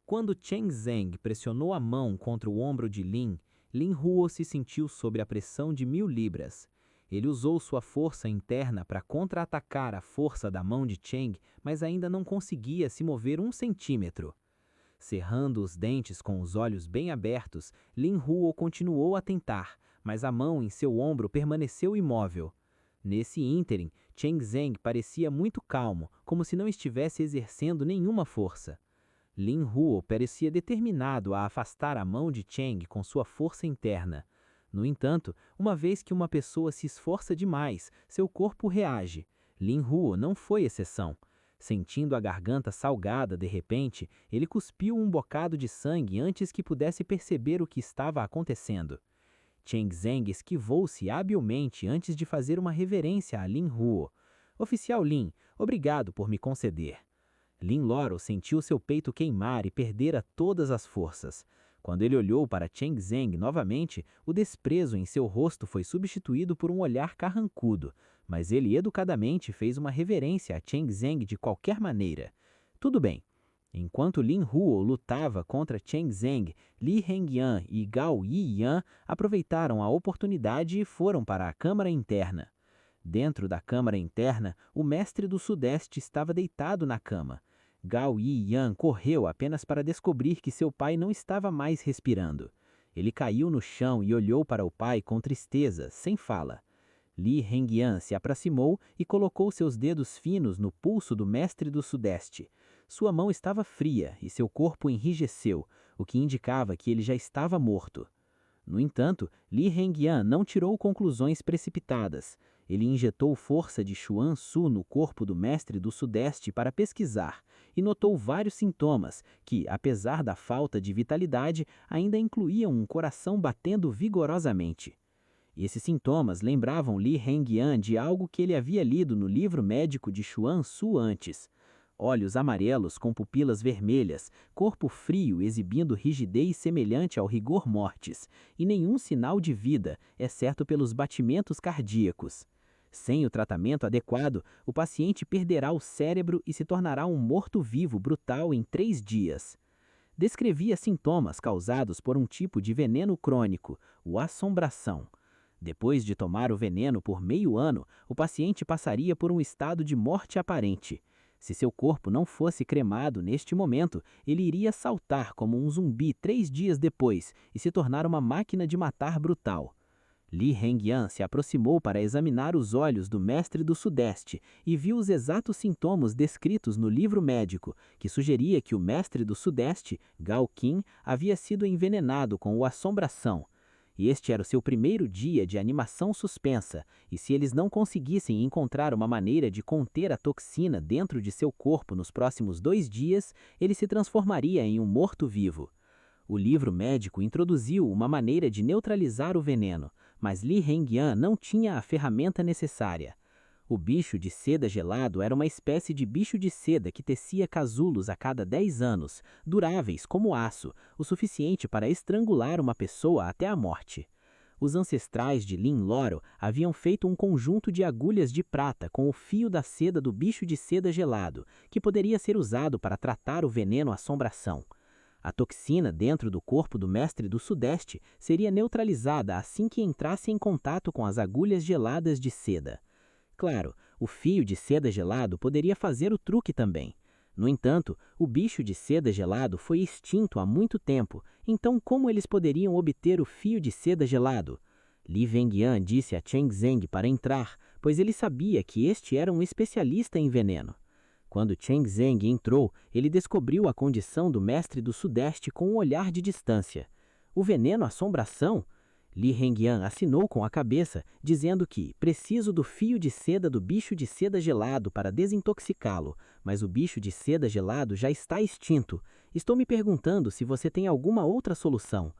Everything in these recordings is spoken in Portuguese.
Quando Chen Zeng pressionou a mão contra o ombro de Lin, Lin Huo se sentiu sob a pressão de 1000 libras. Ele usou sua força interna para contra-atacar a força da mão de Cheng, mas ainda não conseguia se mover 1 centímetro. Cerrando os dentes com os olhos bem abertos, Lin Huo continuou a tentar, mas a mão em seu ombro permaneceu imóvel. Nesse ínterim, Chen Zeng parecia muito calmo, como se não estivesse exercendo nenhuma força. Lin Huo parecia determinado a afastar a mão de Cheng com sua força interna. No entanto, uma vez que uma pessoa se esforça demais, seu corpo reage. Lin Huo não foi exceção. Sentindo a garganta salgada de repente, ele cuspiu um bocado de sangue antes que pudesse perceber o que estava acontecendo. Chen Zeng esquivou-se habilmente antes de fazer uma reverência a Lin Huo. Oficial Lin, obrigado por me conceder. Lin Loro sentiu seu peito queimar e perdera todas as forças. Quando ele olhou para Chen Zeng novamente, o desprezo em seu rosto foi substituído por um olhar carrancudo, mas ele educadamente fez uma reverência a Chen Zeng de qualquer maneira. Tudo bem. Enquanto Lin Huo lutava contra Chen Zeng, Li Hengyan e Gao Yiyan aproveitaram a oportunidade e foram para a câmara interna. Dentro da câmara interna, o mestre do Sudeste estava deitado na cama. Gao Yiyan correu apenas para descobrir que seu pai não estava mais respirando. Ele caiu no chão e olhou para o pai com tristeza, sem fala. Li Hengyan se aproximou e colocou seus dedos finos no pulso do mestre do Sudeste. Sua mão estava fria e seu corpo enrijeceu, o que indicava que ele já estava morto. No entanto, Li Hengyan não tirou conclusões precipitadas. Ele injetou força de Xuan Su no corpo do mestre do Sudeste para pesquisar e notou vários sintomas que, apesar da falta de vitalidade, ainda incluíam um coração batendo vigorosamente. Esses sintomas lembravam Li Hengyan de algo que ele havia lido no livro médico de Xuan Su antes. Olhos amarelos com pupilas vermelhas, corpo frio exibindo rigidez semelhante ao rigor mortis, e nenhum sinal de vida, exceto pelos batimentos cardíacos. Sem o tratamento adequado, o paciente perderá o cérebro e se tornará um morto-vivo brutal em 3 dias. Descrevia sintomas causados por um tipo de veneno crônico, o assombração. Depois de tomar o veneno por meio ano, o paciente passaria por um estado de morte aparente. Se seu corpo não fosse cremado neste momento, ele iria saltar como um zumbi 3 dias depois e se tornar uma máquina de matar brutal. Li Hengyan se aproximou para examinar os olhos do mestre do Sudeste e viu os exatos sintomas descritos no livro médico, que sugeria que o mestre do Sudeste, Gao Qin, havia sido envenenado com o assombração. E este era o seu primeiro dia de animação suspensa, e se eles não conseguissem encontrar uma maneira de conter a toxina dentro de seu corpo nos próximos 2 dias, ele se transformaria em um morto-vivo. O livro médico introduziu uma maneira de neutralizar o veneno, mas Li Hengyan não tinha a ferramenta necessária. O bicho de seda gelado era uma espécie de bicho de seda que tecia casulos a cada 10 anos, duráveis como aço, o suficiente para estrangular uma pessoa até a morte. Os ancestrais de Lin Loro haviam feito um conjunto de agulhas de prata com o fio da seda do bicho de seda gelado, que poderia ser usado para tratar o veneno assombração. A toxina dentro do corpo do mestre do Sudeste seria neutralizada assim que entrasse em contato com as agulhas geladas de seda. Claro, o fio de seda gelado poderia fazer o truque também. No entanto, o bicho de seda gelado foi extinto há muito tempo, então como eles poderiam obter o fio de seda gelado? Li Hengyan disse a Chen Zeng para entrar, pois ele sabia que este era um especialista em veneno. Quando Chen Zeng entrou, ele descobriu a condição do mestre do Sudeste com um olhar de distância. O veneno assombração? Li Hengyan assinou com a cabeça, dizendo que preciso do fio de seda do bicho de seda gelado para desintoxicá-lo, mas o bicho de seda gelado já está extinto. Estou me perguntando se você tem alguma outra solução.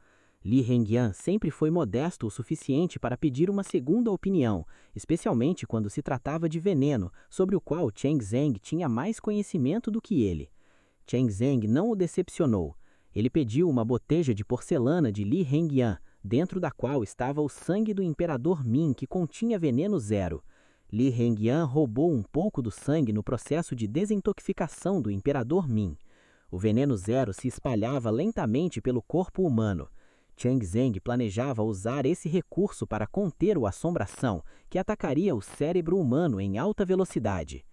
Li Hengyan sempre foi modesto o suficiente para pedir uma segunda opinião, especialmente quando se tratava de veneno, sobre o qual Chen Zeng tinha mais conhecimento do que ele. Chen Zeng não o decepcionou. Ele pediu uma boteja de porcelana de Li Hengyan, dentro da qual estava o sangue do imperador Ming, que continha veneno 0. Li Hengyan roubou um pouco do sangue no processo de desintoxicação do imperador Ming. O veneno zero se espalhava lentamente pelo corpo humano. Chang Zeng planejava usar esse recurso para conter o assombração, que atacaria o cérebro humano em alta velocidade.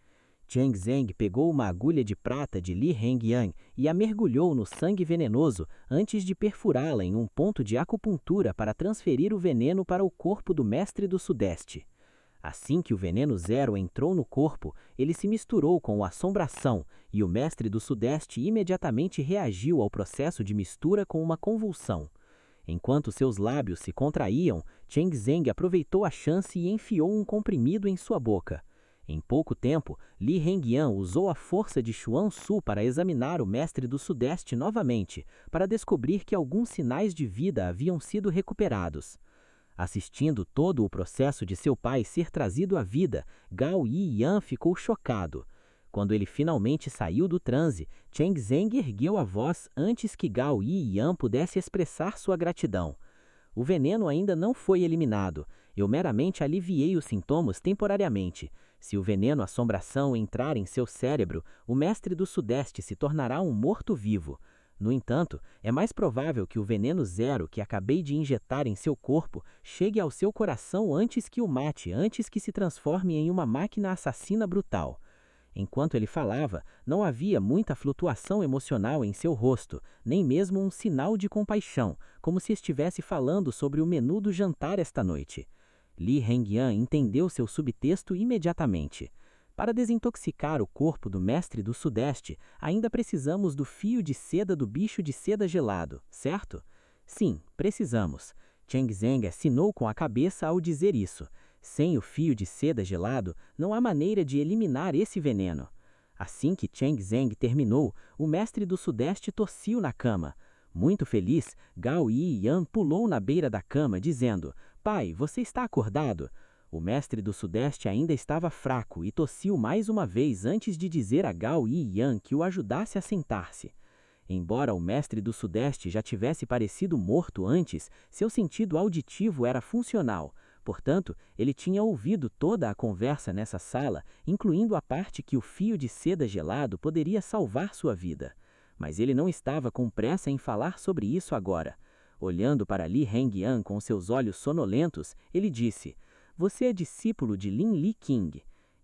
Chang Zeng pegou uma agulha de prata de Li Hengyan e a mergulhou no sangue venenoso antes de perfurá-la em um ponto de acupuntura para transferir o veneno para o corpo do mestre do Sudeste. Assim que o veneno zero entrou no corpo, ele se misturou com a assombração e o mestre do Sudeste imediatamente reagiu ao processo de mistura com uma convulsão. Enquanto seus lábios se contraíam, Chang Zeng aproveitou a chance e enfiou um comprimido em sua boca. Em pouco tempo, Li Hengyan usou a força de Xuan Su para examinar o mestre do Sudeste novamente, para descobrir que alguns sinais de vida haviam sido recuperados. Assistindo todo o processo de seu pai ser trazido à vida, Gao Yiyan ficou chocado. Quando ele finalmente saiu do transe, Chang Zeng ergueu a voz antes que Gao Yiyan pudesse expressar sua gratidão. O veneno ainda não foi eliminado. Eu meramente aliviei os sintomas temporariamente. Se o veneno assombração entrar em seu cérebro, o mestre do Sudeste se tornará um morto-vivo. No entanto, é mais provável que o veneno zero que acabei de injetar em seu corpo chegue ao seu coração antes que o mate, antes que se transforme em uma máquina assassina brutal. Enquanto ele falava, não havia muita flutuação emocional em seu rosto, nem mesmo um sinal de compaixão, como se estivesse falando sobre o menu do jantar esta noite. Li Hengyan entendeu seu subtexto imediatamente. Para desintoxicar o corpo do mestre do Sudeste, ainda precisamos do fio de seda do bicho de seda gelado, certo? Sim, precisamos. Chang Zeng assinou com a cabeça ao dizer isso. Sem o fio de seda gelado, não há maneira de eliminar esse veneno. Assim que Chang Zeng terminou, o mestre do Sudeste tossiu na cama. Muito feliz, Gao Yiyan pulou na beira da cama, dizendo: "Pai, você está acordado?" O mestre do Sudeste ainda estava fraco e tossiu mais uma vez antes de dizer a Gao Yiyan que o ajudasse a sentar-se. Embora o mestre do Sudeste já tivesse parecido morto antes, seu sentido auditivo era funcional. Portanto, ele tinha ouvido toda a conversa nessa sala, incluindo a parte que o fio de seda gelado poderia salvar sua vida. Mas ele não estava com pressa em falar sobre isso agora. Olhando para Li Hengyan com seus olhos sonolentos, ele disse: "Você é discípulo de Lin Li Qing."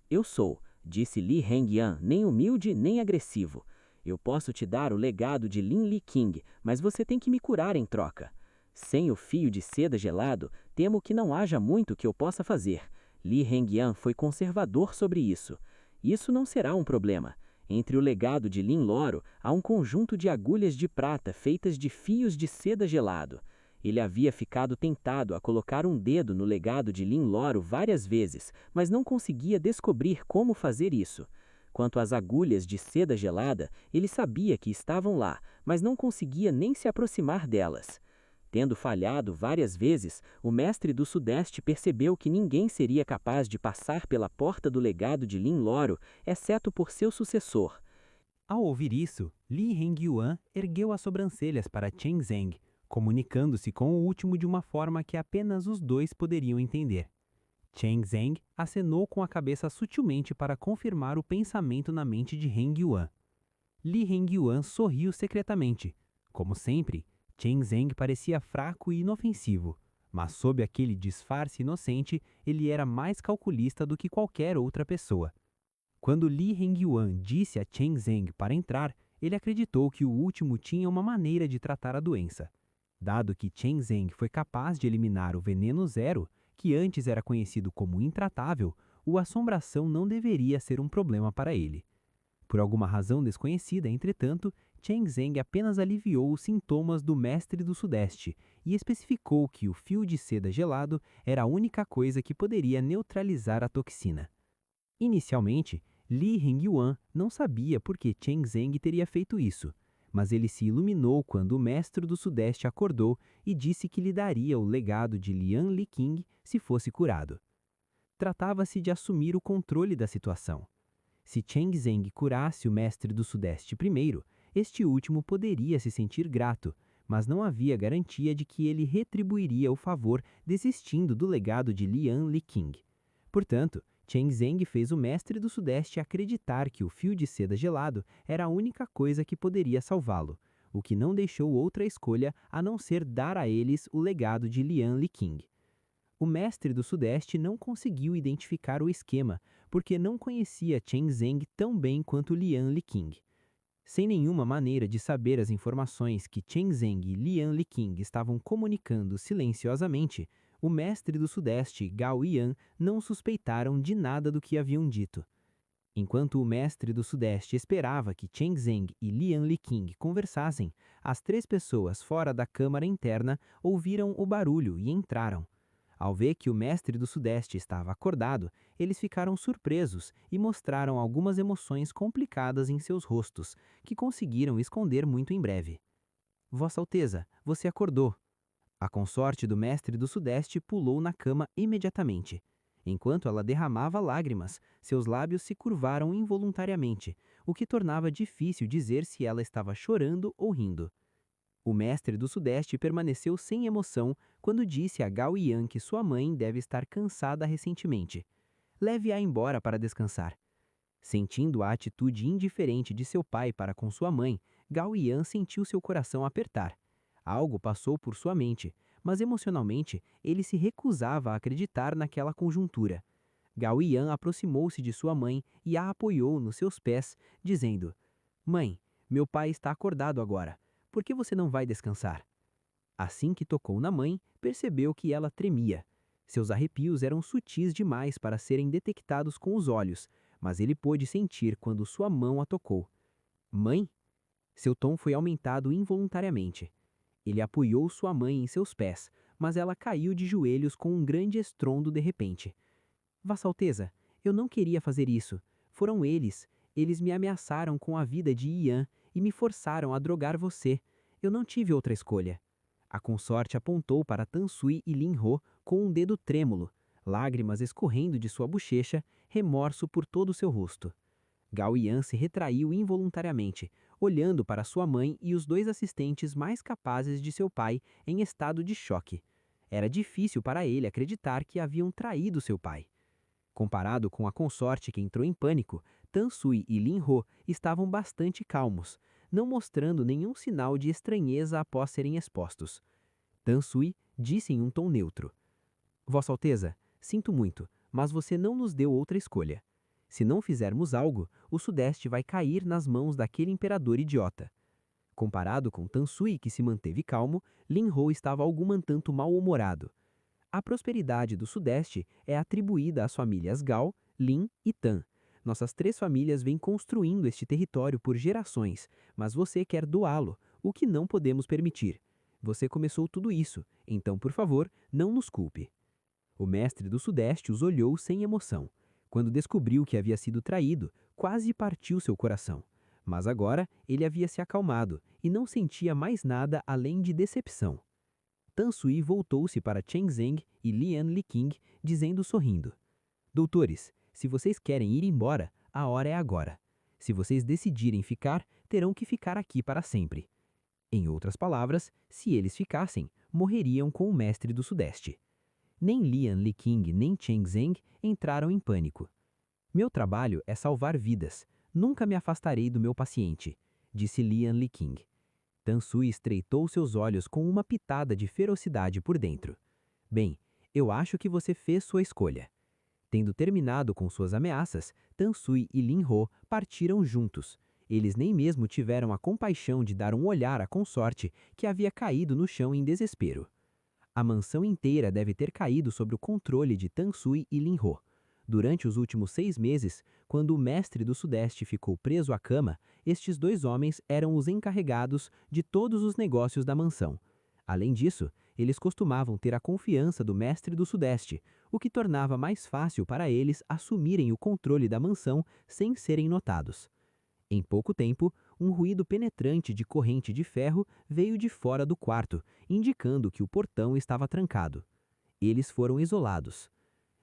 "Eu sou", disse Li Hengyan, nem humilde nem agressivo. "Eu posso te dar o legado de Lin Li Qing, mas você tem que me curar em troca." "Sem o fio de seda gelado, temo que não haja muito que eu possa fazer." Li Hengyan foi conservador sobre isso. "Isso não será um problema. Entre o legado de Lin Loro há um conjunto de agulhas de prata feitas de fios de seda gelado." Ele havia ficado tentado a colocar um dedo no legado de Lin Loro várias vezes, mas não conseguia descobrir como fazer isso. Quanto às agulhas de seda gelada, ele sabia que estavam lá, mas não conseguia nem se aproximar delas. Tendo falhado várias vezes, o mestre do Sudeste percebeu que ninguém seria capaz de passar pela porta do legado de Lin Loro, exceto por seu sucessor. Ao ouvir isso, Li Hengyan ergueu as sobrancelhas para Chang Zeng, comunicando-se com o último de uma forma que apenas os dois poderiam entender. Chang Zeng acenou com a cabeça sutilmente para confirmar o pensamento na mente de Hengyan. Li Hengyan sorriu secretamente. Como sempre, Chang Zeng parecia fraco e inofensivo, mas sob aquele disfarce inocente, ele era mais calculista do que qualquer outra pessoa. Quando Li Hengyan disse a Chang Zeng para entrar, ele acreditou que o último tinha uma maneira de tratar a doença. Dado que Chang Zeng foi capaz de eliminar o veneno zero, que antes era conhecido como intratável, a assombração não deveria ser um problema para ele. Por alguma razão desconhecida, entretanto, Chang Zeng apenas aliviou os sintomas do mestre do Sudeste e especificou que o fio de seda gelado era a única coisa que poderia neutralizar a toxina. Inicialmente, Li Hengyan não sabia por que Chang Zeng teria feito isso, mas ele se iluminou quando o mestre do Sudeste acordou e disse que lhe daria o legado de Lian Li Qing se fosse curado. Tratava-se de assumir o controle da situação. Se Chang Zeng curasse o mestre do Sudeste primeiro, este último poderia se sentir grato, mas não havia garantia de que ele retribuiria o favor desistindo do legado de Lian Li Qing. Portanto, Chen Zeng fez o mestre do Sudeste acreditar que o fio de seda gelado era a única coisa que poderia salvá-lo, o que não deixou outra escolha a não ser dar a eles o legado de Lian Liqing. O mestre do Sudeste não conseguiu identificar o esquema, porque não conhecia Chen Zeng tão bem quanto Lian Liqing. Sem nenhuma maneira de saber as informações que Chen Zeng e Lian Liqing estavam comunicando silenciosamente, o mestre do Sudeste, Gao Yan, não suspeitaram de nada do que haviam dito. Enquanto o mestre do Sudeste esperava que Chen Zeng e Lian Liqing conversassem, as 3 pessoas fora da câmara interna ouviram o barulho e entraram. Ao ver que o mestre do Sudeste estava acordado, eles ficaram surpresos e mostraram algumas emoções complicadas em seus rostos, que conseguiram esconder muito em breve. Vossa Alteza, você acordou. A consorte do mestre do Sudeste pulou na cama imediatamente. Enquanto ela derramava lágrimas, seus lábios se curvaram involuntariamente, o que tornava difícil dizer se ela estava chorando ou rindo. O mestre do Sudeste permaneceu sem emoção quando disse a Gao Yan que sua mãe deve estar cansada recentemente. Leve-a embora para descansar. Sentindo a atitude indiferente de seu pai para com sua mãe, Gao Yan sentiu seu coração apertar. Algo passou por sua mente, mas emocionalmente ele se recusava a acreditar naquela conjuntura. Gao Yan aproximou-se de sua mãe e a apoiou nos seus pés, dizendo: Mãe, meu pai está acordado agora. Por que você não vai descansar? Assim que tocou na mãe, percebeu que ela tremia. Seus arrepios eram sutis demais para serem detectados com os olhos, mas ele pôde sentir quando sua mão a tocou. Mãe? Seu tom foi aumentado involuntariamente. Ele apoiou sua mãe em seus pés, mas ela caiu de joelhos com um grande estrondo de repente. Vossa Alteza, eu não queria fazer isso. Foram eles. Eles me ameaçaram com a vida de Yan e me forçaram a drogar você. Eu não tive outra escolha. A consorte apontou para Tansui e Lin Ho com um dedo trêmulo, lágrimas escorrendo de sua bochecha, remorso por todo o seu rosto. Gao Yan se retraiu involuntariamente, olhando para sua mãe e os 2 assistentes mais capazes de seu pai em estado de choque. Era difícil para ele acreditar que haviam traído seu pai. Comparado com a consorte que entrou em pânico, Tansui e Lin Ho estavam bastante calmos, não mostrando nenhum sinal de estranheza após serem expostos. Tansui disse em um tom neutro: Vossa Alteza, sinto muito, mas você não nos deu outra escolha. Se não fizermos algo, o Sudeste vai cair nas mãos daquele imperador idiota. Comparado com Tansui, que se manteve calmo, Lin Ho estava algum tanto mal-humorado. A prosperidade do Sudeste é atribuída às famílias Gao, Lin e Tan. Nossas 3 famílias vêm construindo este território por gerações, mas você quer doá-lo, o que não podemos permitir. Você começou tudo isso, então, por favor, não nos culpe. O mestre do Sudeste os olhou sem emoção. Quando descobriu que havia sido traído, quase partiu seu coração. Mas agora ele havia se acalmado e não sentia mais nada além de decepção. Tansui voltou-se para Chen Zeng e Lian Liqing, dizendo sorrindo: Doutores, se vocês querem ir embora, a hora é agora. Se vocês decidirem ficar, terão que ficar aqui para sempre. Em outras palavras, se eles ficassem, morreriam com o mestre do Sudeste. Nem Lian Liqing nem Chen Zeng entraram em pânico. Meu trabalho é salvar vidas. Nunca me afastarei do meu paciente, disse Lian Liqing. Tansui estreitou seus olhos com uma pitada de ferocidade por dentro. Bem, eu acho que você fez sua escolha. Tendo terminado com suas ameaças, Tansui e Lin Ho partiram juntos. Eles nem mesmo tiveram a compaixão de dar um olhar à consorte que havia caído no chão em desespero. A mansão inteira deve ter caído sob o controle de Tansui e Lin Ho. Durante os últimos 6 meses, quando o mestre do Sudeste ficou preso à cama, estes 2 homens eram os encarregados de todos os negócios da mansão. Além disso, eles costumavam ter a confiança do mestre do Sudeste, o que tornava mais fácil para eles assumirem o controle da mansão sem serem notados. Em pouco tempo, um ruído penetrante de corrente de ferro veio de fora do quarto, indicando que o portão estava trancado. Eles foram isolados.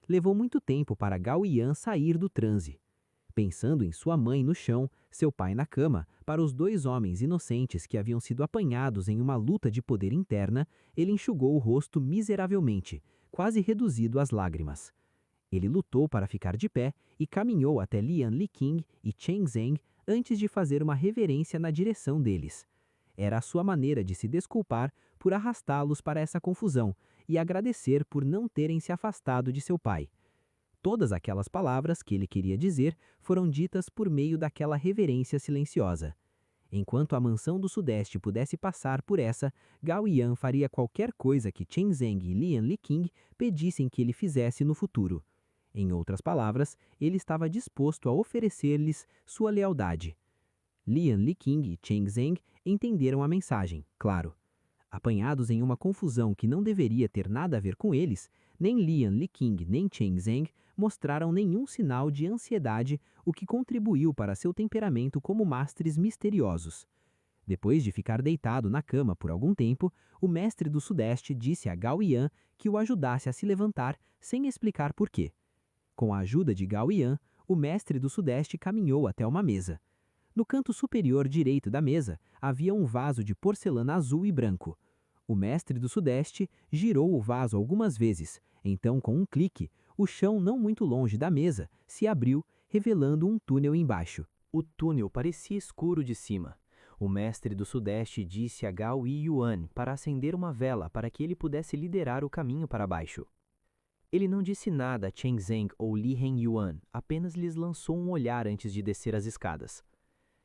Levou muito tempo para Gao Yan sair do transe. Pensando em sua mãe no chão, seu pai na cama, para os 2 homens inocentes que haviam sido apanhados em uma luta de poder interna, ele enxugou o rosto miseravelmente, quase reduzido às lágrimas. Ele lutou para ficar de pé e caminhou até Lian Liqing e Chen Zeng antes de fazer uma reverência na direção deles. Era a sua maneira de se desculpar por arrastá-los para essa confusão e agradecer por não terem se afastado de seu pai. Todas aquelas palavras que ele queria dizer foram ditas por meio daquela reverência silenciosa. Enquanto a mansão do Sudeste pudesse passar por essa, Gao Yan faria qualquer coisa que Chen Zeng e Lian Liqing pedissem que ele fizesse no futuro. Em outras palavras, ele estava disposto a oferecer-lhes sua lealdade. Lian Liqing e Chen Zeng entenderam a mensagem, claro. Apanhados em uma confusão que não deveria ter nada a ver com eles, nem Lian Liqing nem Chen Zeng mostraram nenhum sinal de ansiedade, o que contribuiu para seu temperamento como mestres misteriosos. Depois de ficar deitado na cama por algum tempo, o mestre do Sudeste disse a Gao Yan que o ajudasse a se levantar sem explicar por quê. Com a ajuda de Gao Yan, o mestre do Sudeste caminhou até uma mesa. No canto superior direito da mesa havia um vaso de porcelana azul e branco. O mestre do Sudeste girou o vaso algumas vezes, então, com um clique, o chão não muito longe da mesa se abriu, revelando um túnel embaixo. O túnel parecia escuro de cima. O mestre do Sudeste disse a Gao Yuan para acender uma vela para que ele pudesse liderar o caminho para baixo. Ele não disse nada a Chen Zeng ou Li Hengyuan, apenas lhes lançou um olhar antes de descer as escadas.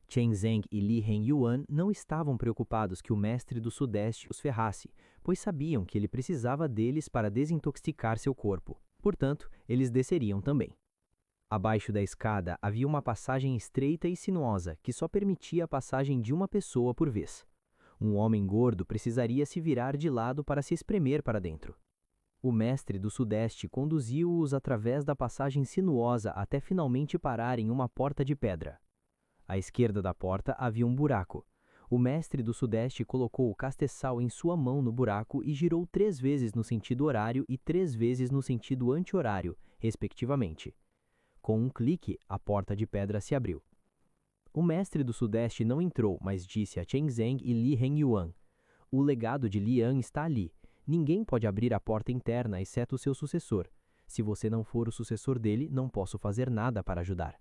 Chen Zeng e Li Hengyuan não estavam preocupados que o mestre do Sudeste os ferrasse, pois sabiam que ele precisava deles para desintoxicar seu corpo. Portanto, eles desceriam também. Abaixo da escada havia uma passagem estreita e sinuosa que só permitia a passagem de uma pessoa por vez. Um homem gordo precisaria se virar de lado para se espremer para dentro. O mestre do Sudeste conduziu-os através da passagem sinuosa até finalmente parar em uma porta de pedra. À esquerda da porta havia um buraco. O mestre do Sudeste colocou o castiçal em sua mão no buraco e girou 3 vezes no sentido horário e 3 vezes no sentido anti-horário, respectivamente. Com um clique, a porta de pedra se abriu. O mestre do Sudeste não entrou, mas disse a Chen Zeng e Li Hengyuan: "O legado de Lian está ali. Ninguém pode abrir a porta interna exceto o seu sucessor. Se você não for o sucessor dele, não posso fazer nada para ajudar."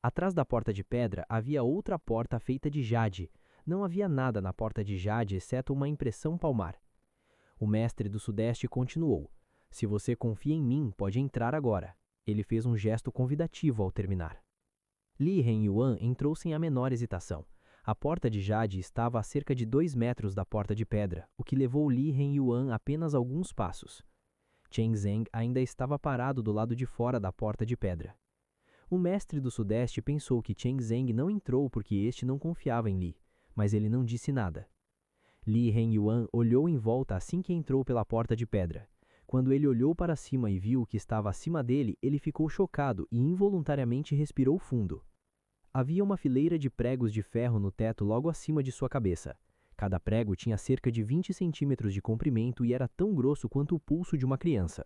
Atrás da porta de pedra havia outra porta feita de jade. Não havia nada na porta de jade exceto uma impressão palmar. O mestre do Sudeste continuou: "Se você confia em mim, pode entrar agora." Ele fez um gesto convidativo ao terminar. Li Hengyuan entrou sem a menor hesitação. A porta de jade estava a cerca de 2 metros da porta de pedra, o que levou Li Hengyuan apenas alguns passos. Chen Zeng ainda estava parado do lado de fora da porta de pedra. O mestre do Sudeste pensou que Chen Zeng não entrou porque este não confiava em Li, mas ele não disse nada. Li Hengyuan olhou em volta assim que entrou pela porta de pedra. Quando ele olhou para cima e viu o que estava acima dele, ele ficou chocado e involuntariamente respirou fundo. Havia uma fileira de pregos de ferro no teto logo acima de sua cabeça. Cada prego tinha cerca de 20 centímetros de comprimento e era tão grosso quanto o pulso de uma criança.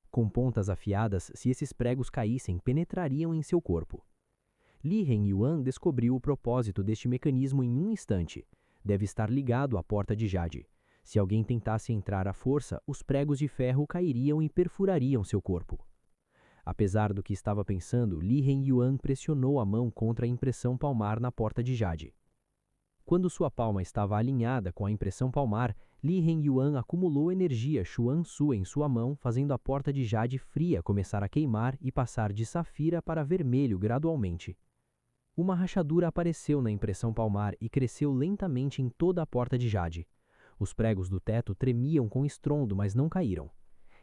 Com pontas afiadas, se esses pregos caíssem, penetrariam em seu corpo. Li Hengyuan descobriu o propósito deste mecanismo em um instante. Deve estar ligado à porta de jade. Se alguém tentasse entrar à força, os pregos de ferro cairiam e perfurariam seu corpo. Apesar do que estava pensando, Li Hengyuan pressionou a mão contra a impressão palmar na porta de jade. Quando sua palma estava alinhada com a impressão palmar, Li Hengyuan acumulou energia Xuan Su em sua mão, fazendo a porta de jade fria começar a queimar e passar de safira para vermelho gradualmente. Uma rachadura apareceu na impressão palmar e cresceu lentamente em toda a porta de jade. Os pregos do teto tremiam com estrondo, mas não caíram.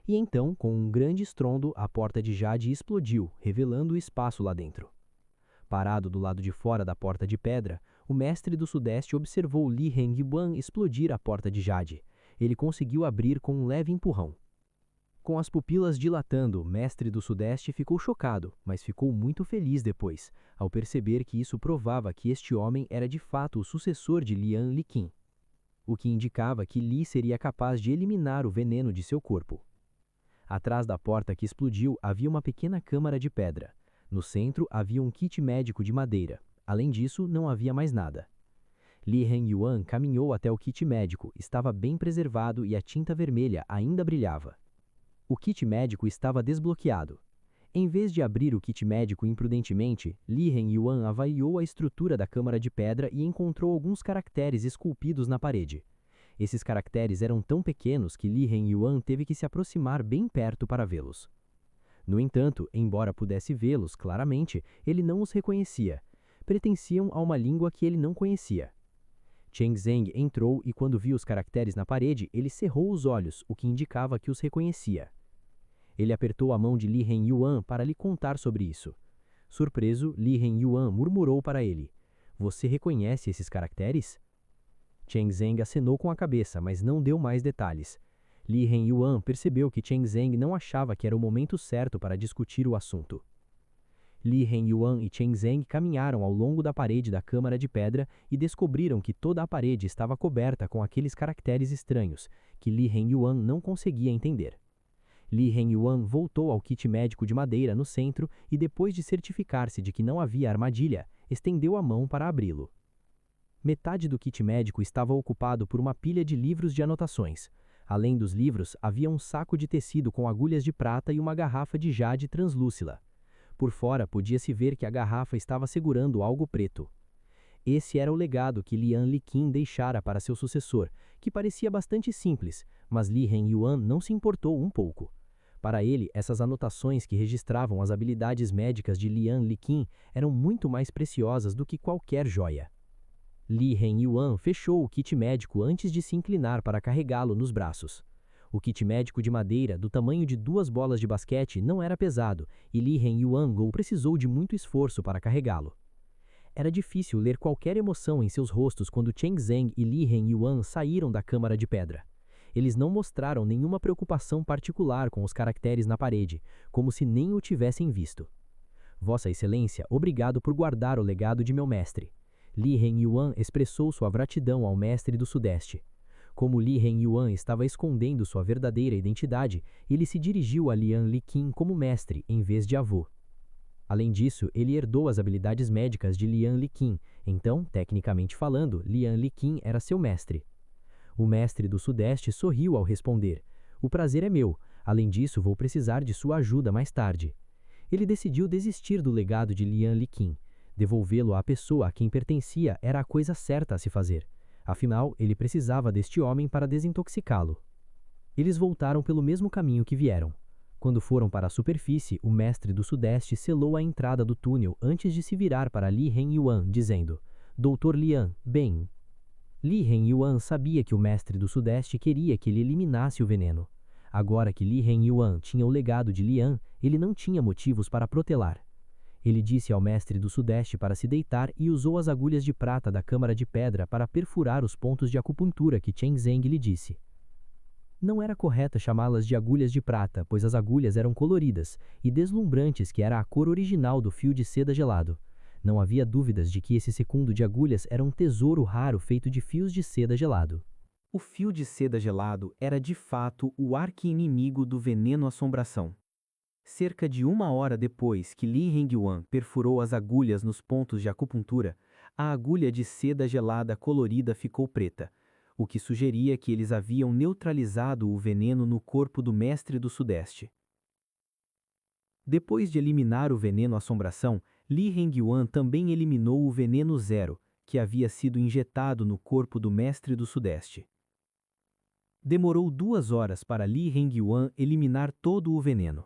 E então, com um grande estrondo, a porta de jade explodiu, revelando o espaço lá dentro. Parado do lado de fora da porta de pedra, o mestre do Sudeste observou Li Hengyuan explodir a porta de jade. Ele conseguiu abrir com um leve empurrão. Com as pupilas dilatando, o mestre do Sudeste ficou chocado, mas ficou muito feliz depois, ao perceber que isso provava que este homem era de fato o sucessor de Lian Liqing, o que indicava que Li seria capaz de eliminar o veneno de seu corpo. Atrás da porta que explodiu havia uma pequena câmara de pedra. No centro havia um kit médico de madeira. Além disso, não havia mais nada. Li Hengyuan caminhou até o kit médico, estava bem preservado e a tinta vermelha ainda brilhava. O kit médico estava desbloqueado. Em vez de abrir o kit médico imprudentemente, Li Hengyuan avaliou a estrutura da câmara de pedra e encontrou alguns caracteres esculpidos na parede. Esses caracteres eram tão pequenos que Li Hengyuan teve que se aproximar bem perto para vê-los. No entanto, embora pudesse vê-los claramente, ele não os reconhecia. Pertenciam a uma língua que ele não conhecia. Chen Zeng entrou e, quando viu os caracteres na parede, ele cerrou os olhos, o que indicava que os reconhecia. Ele apertou a mão de Li Hengyuan para lhe contar sobre isso. Surpreso, Li Hengyuan murmurou para ele: "Você reconhece esses caracteres?" Chen Zeng acenou com a cabeça, mas não deu mais detalhes. Li Hengyuan percebeu que Chen Zeng não achava que era o momento certo para discutir o assunto. Li Hengyuan e Chen Zeng caminharam ao longo da parede da câmara de pedra e descobriram que toda a parede estava coberta com aqueles caracteres estranhos, que Li Hengyuan não conseguia entender. Li Hengyuan voltou ao kit médico de madeira no centro e, depois de certificar-se de que não havia armadilha, estendeu a mão para abri-lo. Metade do kit médico estava ocupado por uma pilha de livros de anotações. Além dos livros, havia um saco de tecido com agulhas de prata e uma garrafa de jade translúcida. Por fora, podia-se ver que a garrafa estava segurando algo preto. Esse era o legado que Lian Liqin deixara para seu sucessor, que parecia bastante simples, mas Li Hengyuan não se importou um pouco. Para ele, essas anotações que registravam as habilidades médicas de Lian Liqin eram muito mais preciosas do que qualquer joia. Li Hengyuan fechou o kit médico antes de se inclinar para carregá-lo nos braços. O kit médico de madeira, do tamanho de 2 bolas de basquete, não era pesado, e Li Hengyuan precisou de muito esforço para carregá-lo. Era difícil ler qualquer emoção em seus rostos quando Chen Zeng e Li Hengyuan saíram da câmara de pedra. Eles não mostraram nenhuma preocupação particular com os caracteres na parede, como se nem o tivessem visto. Vossa Excelência, obrigado por guardar o legado de meu mestre. Li Hengyuan expressou sua gratidão ao mestre do Sudeste. Como Li Hengyuan estava escondendo sua verdadeira identidade, ele se dirigiu a Lian Liqin como mestre, em vez de avô. Além disso, ele herdou as habilidades médicas de Lian Liqin, então, tecnicamente falando, Lian Liqin era seu mestre. O mestre do Sudeste sorriu ao responder: "O prazer é meu. Além disso, vou precisar de sua ajuda mais tarde." Ele decidiu desistir do legado de Lian Liqin. Devolvê-lo à pessoa a quem pertencia era a coisa certa a se fazer. Afinal, ele precisava deste homem para desintoxicá-lo. Eles voltaram pelo mesmo caminho que vieram. Quando foram para a superfície, o mestre do Sudeste selou a entrada do túnel antes de se virar para Li Hengyuan, dizendo: "Doutor Lian, bem." Li Hengyuan sabia que o mestre do Sudeste queria que ele eliminasse o veneno. Agora que Li Hengyuan tinha o legado de Lian, ele não tinha motivos para protelar. Ele disse ao mestre do Sudeste para se deitar e usou as agulhas de prata da câmara de pedra para perfurar os pontos de acupuntura que Chen Zeng lhe disse. Não era correto chamá-las de agulhas de prata, pois as agulhas eram coloridas e deslumbrantes, que era a cor original do fio de seda gelado. Não havia dúvidas de que esse segundo de agulhas era um tesouro raro feito de fios de seda gelado. O fio de seda gelado era de fato o arqui-inimigo do veneno assombração. Cerca de 1 hora depois que Li Hengyuan perfurou as agulhas nos pontos de acupuntura, a agulha de seda gelada colorida ficou preta, o que sugeria que eles haviam neutralizado o veneno no corpo do mestre do Sudeste. Depois de eliminar o veneno assombração, Li Hengyuan também eliminou o veneno zero, que havia sido injetado no corpo do mestre do Sudeste. Demorou 2 horas para Li Hengyuan eliminar todo o veneno.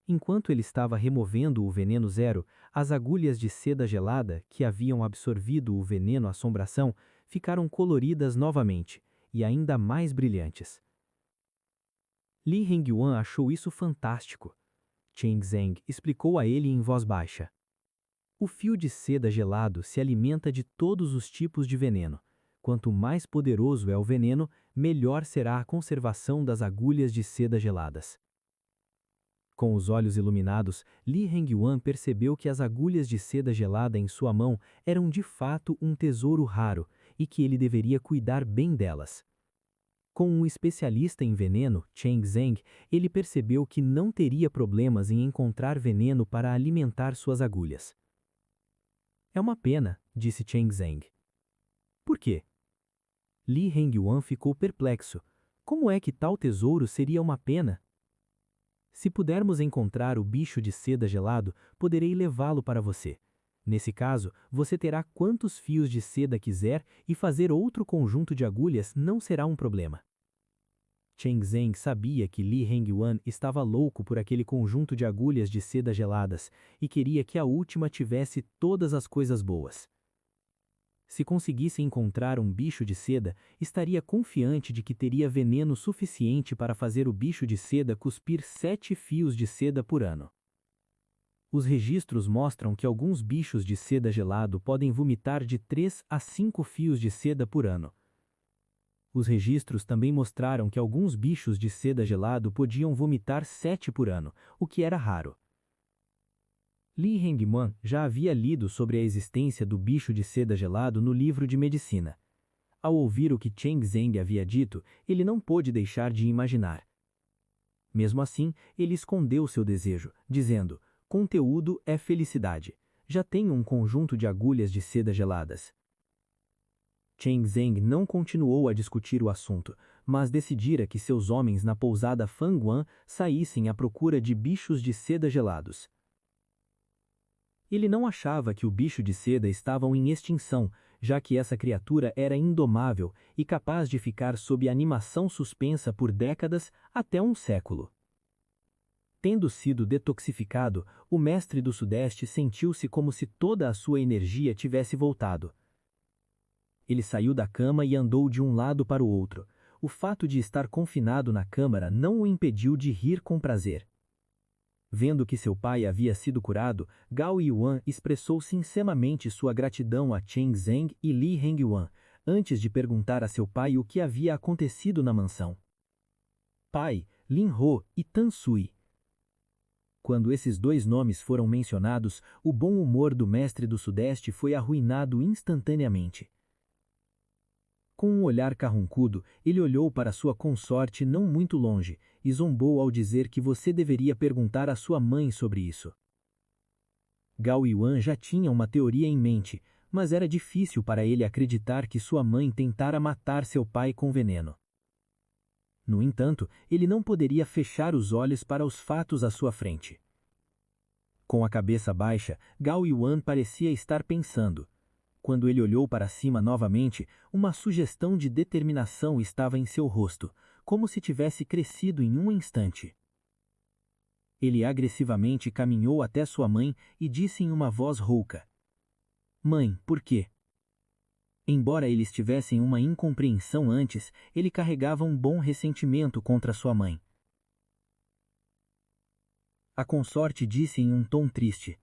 Enquanto ele estava removendo o veneno zero, as agulhas de seda gelada, que haviam absorvido o veneno assombração, ficaram coloridas novamente, e ainda mais brilhantes. Li Hengyuan achou isso fantástico. Chen Zeng explicou a ele em voz baixa. O fio de seda gelado se alimenta de todos os tipos de veneno. Quanto mais poderoso é o veneno, melhor será a conservação das agulhas de seda geladas. Com os olhos iluminados, Li Hengyuan percebeu que as agulhas de seda gelada em sua mão eram de fato um tesouro raro e que ele deveria cuidar bem delas. Com um especialista em veneno, Chen Zeng, ele percebeu que não teria problemas em encontrar veneno para alimentar suas agulhas. "É uma pena", disse Chen Zeng. "Por quê?" Li Hengyuan ficou perplexo. Como é que tal tesouro seria uma pena? Se pudermos encontrar o bicho de seda gelado, poderei levá-lo para você. Nesse caso, você terá quantos fios de seda quiser e fazer outro conjunto de agulhas não será um problema. Cheng Zeng sabia que Li Hengyuan estava louco por aquele conjunto de agulhas de seda geladas e queria que a última tivesse todas as coisas boas. Se conseguisse encontrar um bicho de seda, estaria confiante de que teria veneno suficiente para fazer o bicho de seda cuspir 7 fios de seda por ano. Os registros mostram que alguns bichos de seda gelado podem vomitar de 3 a 5 fios de seda por ano. Os registros também mostraram que alguns bichos de seda gelado podiam vomitar 7 por ano, o que era raro. Li Hengman já havia lido sobre a existência do bicho de seda gelado no livro de medicina. Ao ouvir o que Cheng Zeng havia dito, ele não pôde deixar de imaginar. Mesmo assim, ele escondeu seu desejo, dizendo: "Conteúdo é felicidade. Já tenho um conjunto de agulhas de seda geladas." Cheng Zeng não continuou a discutir o assunto, mas decidira que seus homens na pousada Fanguan saíssem à procura de bichos de seda gelados. Ele não achava que o bicho de seda estava em extinção, já que essa criatura era indomável e capaz de ficar sob animação suspensa por décadas até um século. Tendo sido detoxificado, o mestre do Sudeste sentiu-se como se toda a sua energia tivesse voltado. Ele saiu da cama e andou de um lado para o outro. O fato de estar confinado na câmara não o impediu de rir com prazer. Vendo que seu pai havia sido curado, Gao Yuan expressou sinceramente sua gratidão a Cheng Zeng e Li Hengyuan, antes de perguntar a seu pai o que havia acontecido na mansão. Pai, Lin Ho e Tan Sui. Quando esses 2 nomes foram mencionados, o bom humor do mestre do Sudeste foi arruinado instantaneamente. Com um olhar carrancudo, ele olhou para sua consorte não muito longe e zombou ao dizer que você deveria perguntar à sua mãe sobre isso. Gao Yuan já tinha uma teoria em mente, mas era difícil para ele acreditar que sua mãe tentara matar seu pai com veneno. No entanto, ele não poderia fechar os olhos para os fatos à sua frente. Com a cabeça baixa, Gao Yuan parecia estar pensando. Quando ele olhou para cima novamente, uma sugestão de determinação estava em seu rosto, como se tivesse crescido em um instante. Ele agressivamente caminhou até sua mãe e disse em uma voz rouca: "Mãe, por quê?" Embora eles tivessem uma incompreensão antes, ele carregava um bom ressentimento contra sua mãe. A consorte disse em um tom triste: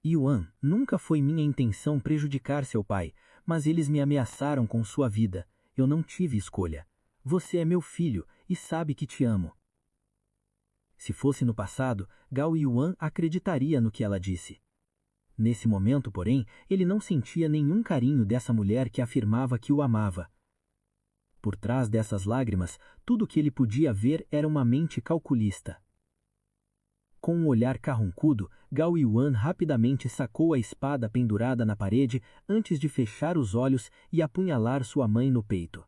"Yuan, nunca foi minha intenção prejudicar seu pai, mas eles me ameaçaram com sua vida. Eu não tive escolha. Você é meu filho e sabe que te amo." Se fosse no passado, Gao Yuan acreditaria no que ela disse. Nesse momento, porém, ele não sentia nenhum carinho dessa mulher que afirmava que o amava. Por trás dessas lágrimas, tudo o que ele podia ver era uma mente calculista. Com um olhar carrancudo, Gao Yuan rapidamente sacou a espada pendurada na parede antes de fechar os olhos e apunhalar sua mãe no peito.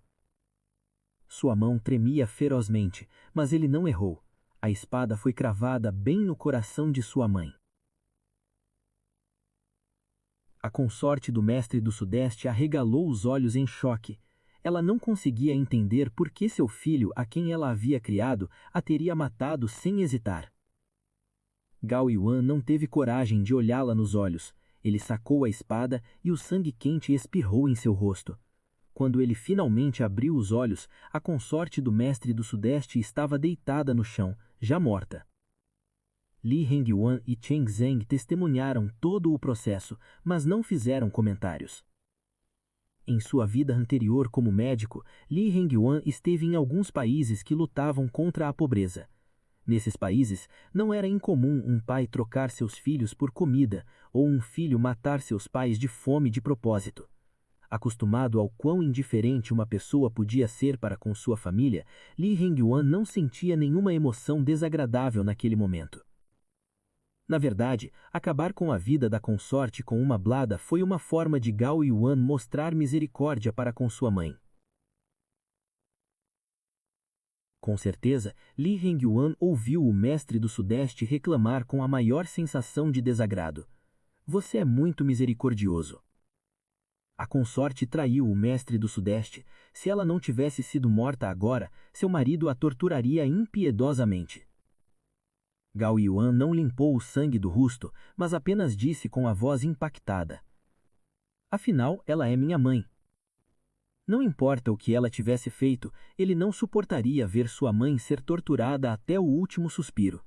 Sua mão tremia ferozmente, mas ele não errou. A espada foi cravada bem no coração de sua mãe. A consorte do mestre do Sudeste arregalou os olhos em choque. Ela não conseguia entender por que seu filho, a quem ela havia criado, a teria matado sem hesitar. Gao Yuan não teve coragem de olhá-la nos olhos. Ele sacou a espada e o sangue quente espirrou em seu rosto. Quando ele finalmente abriu os olhos, a consorte do mestre do Sudeste estava deitada no chão, já morta. Li Hengyuan e Cheng Zeng testemunharam todo o processo, mas não fizeram comentários. Em sua vida anterior como médico, Li Hengyuan esteve em alguns países que lutavam contra a pobreza. Nesses países, não era incomum um pai trocar seus filhos por comida ou um filho matar seus pais de fome de propósito. Acostumado ao quão indiferente uma pessoa podia ser para com sua família, Li Hengyuan não sentia nenhuma emoção desagradável naquele momento. Na verdade, acabar com a vida da consorte com uma blada foi uma forma de Gao Yuan mostrar misericórdia para com sua mãe. Com certeza, Li Hengyuan ouviu o mestre do Sudeste reclamar com a maior sensação de desagrado. Você é muito misericordioso. A consorte traiu o mestre do Sudeste. Se ela não tivesse sido morta agora, seu marido a torturaria impiedosamente. Gao Yuan não limpou o sangue do rosto, mas apenas disse com a voz impactada: Afinal, ela é minha mãe. Não importa o que ela tivesse feito, ele não suportaria ver sua mãe ser torturada até o último suspiro.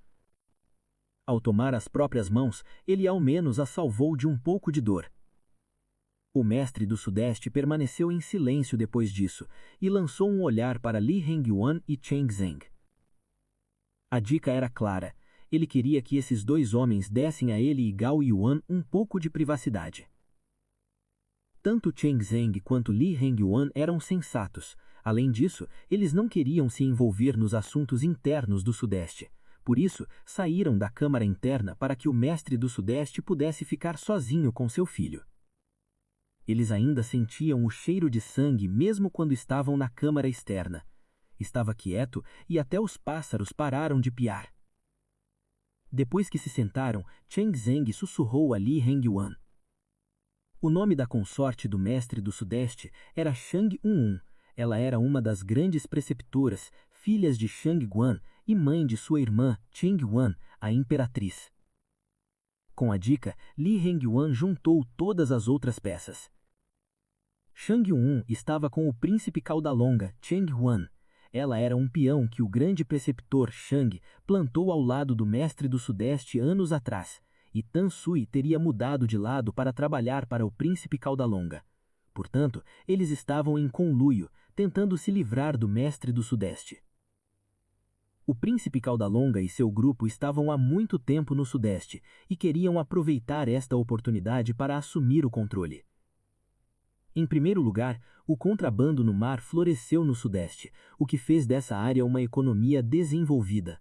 Ao tomar as próprias mãos, ele ao menos a salvou de um pouco de dor. O mestre do Sudeste permaneceu em silêncio depois disso e lançou um olhar para Li Hengyuan e Cheng Zeng. A dica era clara. Ele queria que esses dois homens dessem a ele e Gao Yuan um pouco de privacidade. Tanto Cheng Zeng quanto Li Hengyuan eram sensatos. Além disso, eles não queriam se envolver nos assuntos internos do Sudeste. Por isso, saíram da Câmara Interna para que o mestre do Sudeste pudesse ficar sozinho com seu filho. Eles ainda sentiam o cheiro de sangue mesmo quando estavam na Câmara Externa. Estava quieto e até os pássaros pararam de piar. Depois que se sentaram, Cheng Zeng sussurrou a Li Hengyuan. O nome da consorte do mestre do Sudeste era Shang Unun. Ela era uma das grandes preceptoras, filhas de Shang Guan e mãe de sua irmã Cheng Yuan, a imperatriz. Com a dica, Li Hengyuan juntou todas as outras peças. Shang Yun estava com o príncipe Caudalonga, Cheng Huan. Ela era um peão que o grande preceptor Shang plantou ao lado do mestre do Sudeste anos atrás, e Tan Sui teria mudado de lado para trabalhar para o príncipe Caudalonga. Portanto, eles estavam em conluio, tentando se livrar do mestre do Sudeste. O príncipe Caudalonga e seu grupo estavam há muito tempo no Sudeste e queriam aproveitar esta oportunidade para assumir o controle. Em primeiro lugar, o contrabando no mar floresceu no Sudeste, o que fez dessa área uma economia desenvolvida.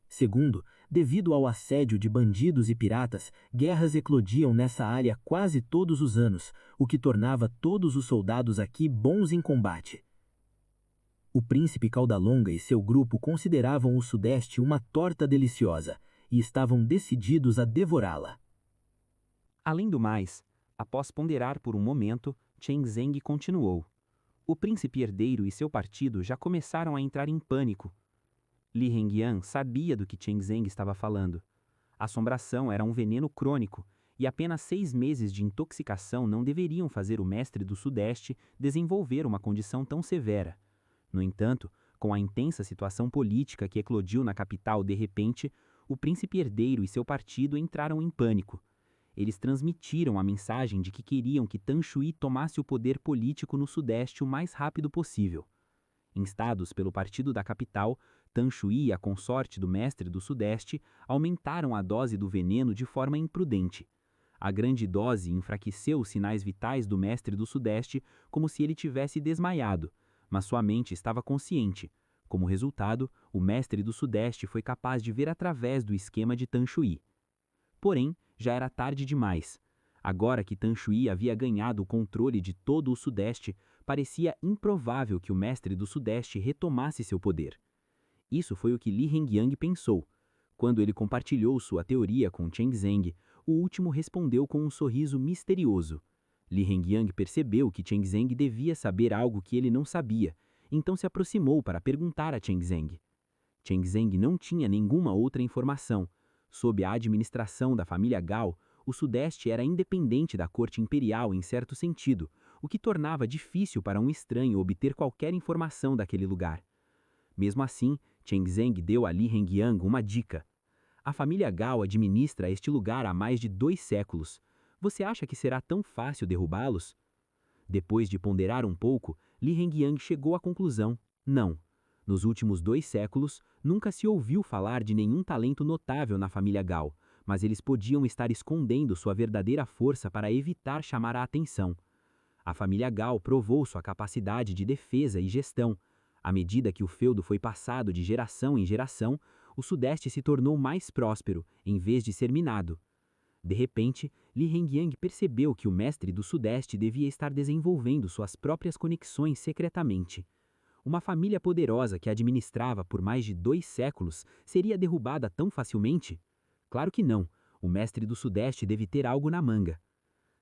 Segundo, devido ao assédio de bandidos e piratas, guerras eclodiam nessa área quase todos os anos, o que tornava todos os soldados aqui bons em combate. O príncipe Caudalonga e seu grupo consideravam o Sudeste uma torta deliciosa e estavam decididos a devorá-la. Além do mais, após ponderar por um momento, Cheng Zeng continuou. O príncipe herdeiro e seu partido já começaram a entrar em pânico. Li Hengyuan sabia do que Cheng Zeng estava falando. A assombração era um veneno crônico, e apenas 6 meses de intoxicação não deveriam fazer o mestre do Sudeste desenvolver uma condição tão severa. No entanto, com a intensa situação política que eclodiu na capital de repente, o príncipe herdeiro e seu partido entraram em pânico. Eles transmitiram a mensagem de que queriam que Tan Shui tomasse o poder político no Sudeste o mais rápido possível. Instados pelo partido da capital, Tan Shui e a consorte do mestre do Sudeste aumentaram a dose do veneno de forma imprudente. A grande dose enfraqueceu os sinais vitais do mestre do Sudeste como se ele tivesse desmaiado, mas sua mente estava consciente. Como resultado, o mestre do Sudeste foi capaz de ver através do esquema de Tan Shui. Porém, já era tarde demais. Agora que Tan Shui havia ganhado o controle de todo o Sudeste, parecia improvável que o mestre do Sudeste retomasse seu poder. Isso foi o que Li Hengyuan pensou. Quando ele compartilhou sua teoria com Cheng Zeng, o último respondeu com um sorriso misterioso. Li Hengyuan percebeu que Cheng Zeng devia saber algo que ele não sabia, então se aproximou para perguntar a Cheng Zeng. Cheng Zeng não tinha nenhuma outra informação. Sob a administração da família Gao, o Sudeste era independente da corte imperial em certo sentido, o que tornava difícil para um estranho obter qualquer informação daquele lugar. Mesmo assim, Cheng Zeng deu a Li Hengyuan uma dica. A família Gao administra este lugar há mais de 2 séculos. Você acha que será tão fácil derrubá-los? Depois de ponderar um pouco, Li Hengyuan chegou à conclusão: não. Nos últimos 2 séculos, nunca se ouviu falar de nenhum talento notável na família Gao, mas eles podiam estar escondendo sua verdadeira força para evitar chamar a atenção. A família Gao provou sua capacidade de defesa e gestão. À medida que o feudo foi passado de geração em geração, o Sudeste se tornou mais próspero, em vez de ser minado. De repente, Li Hengyuan percebeu que o mestre do Sudeste devia estar desenvolvendo suas próprias conexões secretamente. Uma família poderosa que administrava por mais de 2 séculos seria derrubada tão facilmente? Claro que não. O mestre do Sudeste deve ter algo na manga.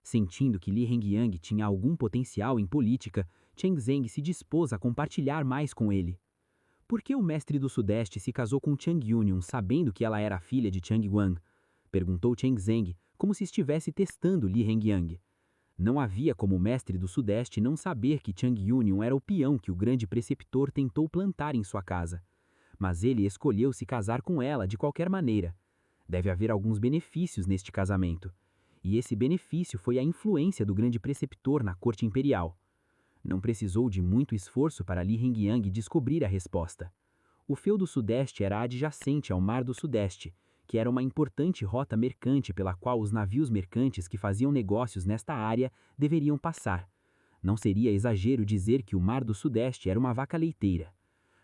Sentindo que Li Hengyang tinha algum potencial em política, Chen Zeng se dispôs a compartilhar mais com ele. Por que o mestre do Sudeste se casou com Chang Yunion sabendo que ela era filha de Chang Guang? Perguntou Chen Zeng, como se estivesse testando Li Hengyang. Não havia como o mestre do Sudeste não saber que Chang Yunion era o peão que o grande preceptor tentou plantar em sua casa. Mas ele escolheu se casar com ela de qualquer maneira. Deve haver alguns benefícios neste casamento. E esse benefício foi a influência do grande preceptor na corte imperial. Não precisou de muito esforço para Li Hengyang descobrir a resposta. O feudo Sudeste era adjacente ao Mar do Sudeste, que era uma importante rota mercante pela qual os navios mercantes que faziam negócios nesta área deveriam passar. Não seria exagero dizer que o Mar do Sudeste era uma vaca leiteira.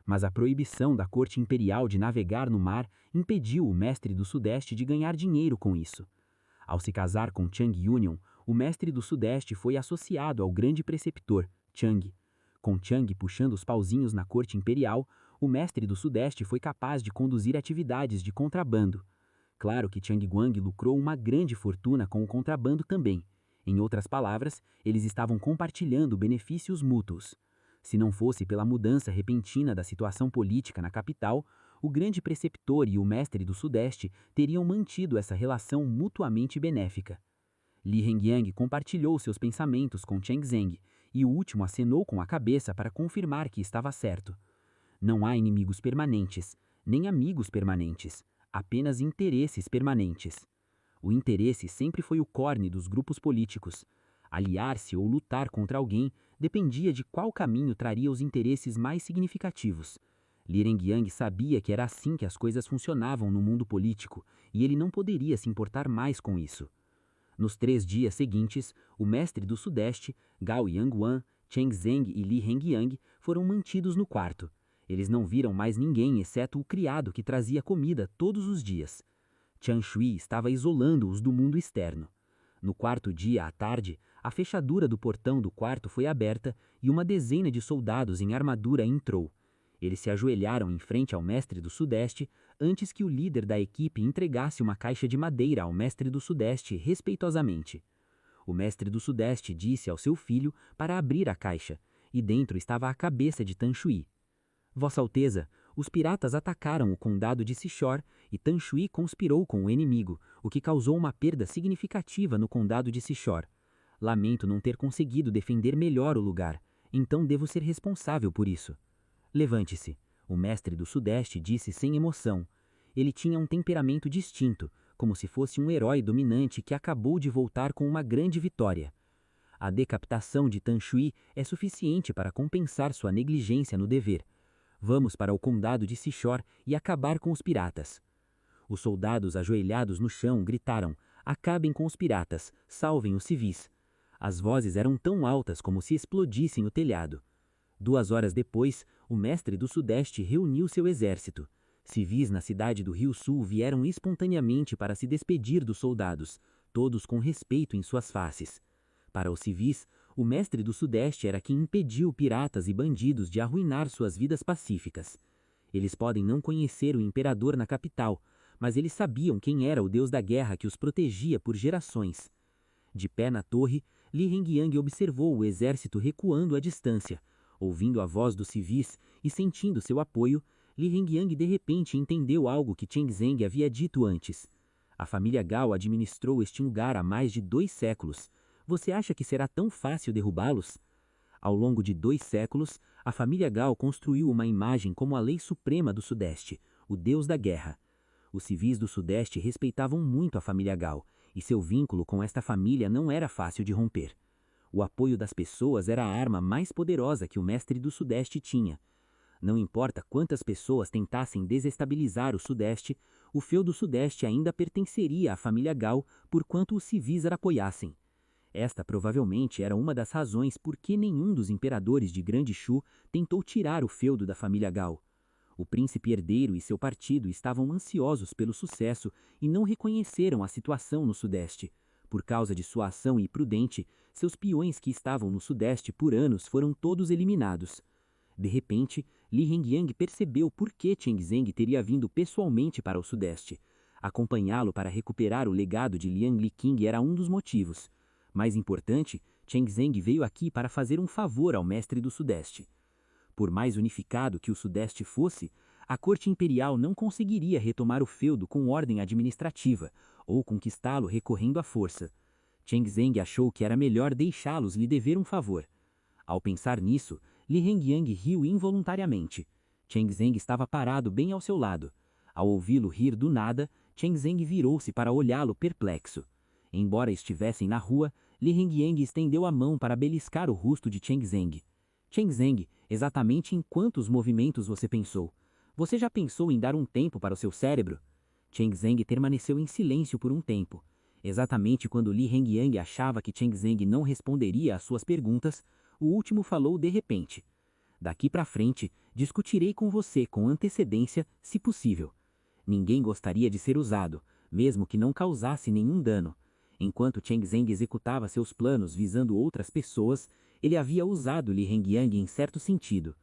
Mas a proibição da corte imperial de navegar no mar impediu o mestre do Sudeste de ganhar dinheiro com isso. Ao se casar com Chang Yunion, o mestre do Sudeste foi associado ao grande preceptor, Chang. Com Chang puxando os pauzinhos na corte imperial, o mestre do Sudeste foi capaz de conduzir atividades de contrabando. Claro que Chang Guang lucrou uma grande fortuna com o contrabando também. Em outras palavras, eles estavam compartilhando benefícios mútuos. Se não fosse pela mudança repentina da situação política na capital, o grande preceptor e o mestre do Sudeste teriam mantido essa relação mutuamente benéfica. Li Hengyang compartilhou seus pensamentos com Chen Zeng, e o último acenou com a cabeça para confirmar que estava certo. Não há inimigos permanentes, nem amigos permanentes, apenas interesses permanentes. O interesse sempre foi o corne dos grupos políticos. Aliar-se ou lutar contra alguém dependia de qual caminho traria os interesses mais significativos. Li Hengyang sabia que era assim que as coisas funcionavam no mundo político, e ele não poderia se importar mais com isso. Nos 3 dias seguintes, o mestre do Sudeste, Gao Yangguan, Chen Zeng e Li Hengyang foram mantidos no quarto. Eles não viram mais ninguém exceto o criado que trazia comida todos os dias. Qian Shui estava isolando-os do mundo externo. No 4º dia à tarde, a fechadura do portão do quarto foi aberta e uma dezena de soldados em armadura entrou. Eles se ajoelharam em frente ao mestre do Sudeste antes que o líder da equipe entregasse uma caixa de madeira ao mestre do Sudeste respeitosamente. O mestre do Sudeste disse ao seu filho para abrir a caixa, e dentro estava a cabeça de Tan Shui. Vossa Alteza, os piratas atacaram o condado de Sichor e Tan Shui conspirou com o inimigo, o que causou uma perda significativa no condado de Sichor. Lamento não ter conseguido defender melhor o lugar, então devo ser responsável por isso. Levante-se, o mestre do Sudeste disse sem emoção. Ele tinha um temperamento distinto, como se fosse um herói dominante que acabou de voltar com uma grande vitória. A decapitação de Tan Shui é suficiente para compensar sua negligência no dever. Vamos para o condado de Sichor e acabar com os piratas. Os soldados ajoelhados no chão gritaram: acabem com os piratas, salvem os civis. As vozes eram tão altas como se explodissem o telhado. 2 horas depois, o mestre do Sudeste reuniu seu exército. Civis na cidade do Rio Sul vieram espontaneamente para se despedir dos soldados, todos com respeito em suas faces. Para os civis, o mestre do Sudeste era quem impediu piratas e bandidos de arruinar suas vidas pacíficas. Eles podem não conhecer o imperador na capital, mas eles sabiam quem era o deus da guerra que os protegia por gerações. De pé na torre, Li Hengyang observou o exército recuando à distância. Ouvindo a voz dos civis e sentindo seu apoio, Li Hengyang de repente entendeu algo que Chen Zeng havia dito antes. A família Gao administrou este lugar há mais de 2 séculos. Você acha que será tão fácil derrubá-los? Ao longo de 2 séculos, a família Gao construiu uma imagem como a lei suprema do Sudeste, o deus da guerra. Os civis do Sudeste respeitavam muito a família Gao, e seu vínculo com esta família não era fácil de romper. O apoio das pessoas era a arma mais poderosa que o mestre do Sudeste tinha. Não importa quantas pessoas tentassem desestabilizar o Sudeste, o feudo Sudeste ainda pertenceria à família Gao porquanto os civis a apoiassem. Esta provavelmente era uma das razões por que nenhum dos imperadores de Grande Shu tentou tirar o feudo da família Gao. O príncipe herdeiro e seu partido estavam ansiosos pelo sucesso e não reconheceram a situação no Sudeste. Por causa de sua ação imprudente, seus peões que estavam no Sudeste por anos foram todos eliminados. De repente, Li Hengyang percebeu por que Cheng Zeng teria vindo pessoalmente para o Sudeste. Acompanhá-lo para recuperar o legado de Liang Liqing era um dos motivos. Mais importante, Cheng Zeng veio aqui para fazer um favor ao mestre do Sudeste. Por mais unificado que o Sudeste fosse, a corte imperial não conseguiria retomar o feudo com ordem administrativa ou conquistá-lo recorrendo à força. Cheng Zeng achou que era melhor deixá-los lhe dever um favor. Ao pensar nisso, Li Hengyang riu involuntariamente. Cheng Zeng estava parado bem ao seu lado. Ao ouvi-lo rir do nada, Cheng Zeng virou-se para olhá-lo perplexo. Embora estivessem na rua, Li Hengyang estendeu a mão para beliscar o rosto de Cheng Zeng. Cheng Zeng, exatamente em quantos movimentos você pensou? Você já pensou em dar um tempo para o seu cérebro? Cheng Zeng permaneceu em silêncio por um tempo. Exatamente quando Li Hengyang achava que Cheng Zeng não responderia às suas perguntas, o último falou de repente. Daqui para frente, discutirei com você com antecedência, se possível. Ninguém gostaria de ser usado, mesmo que não causasse nenhum dano. Enquanto Cheng Zeng executava seus planos visando outras pessoas, ele havia usado Li Hengyang em certo sentido.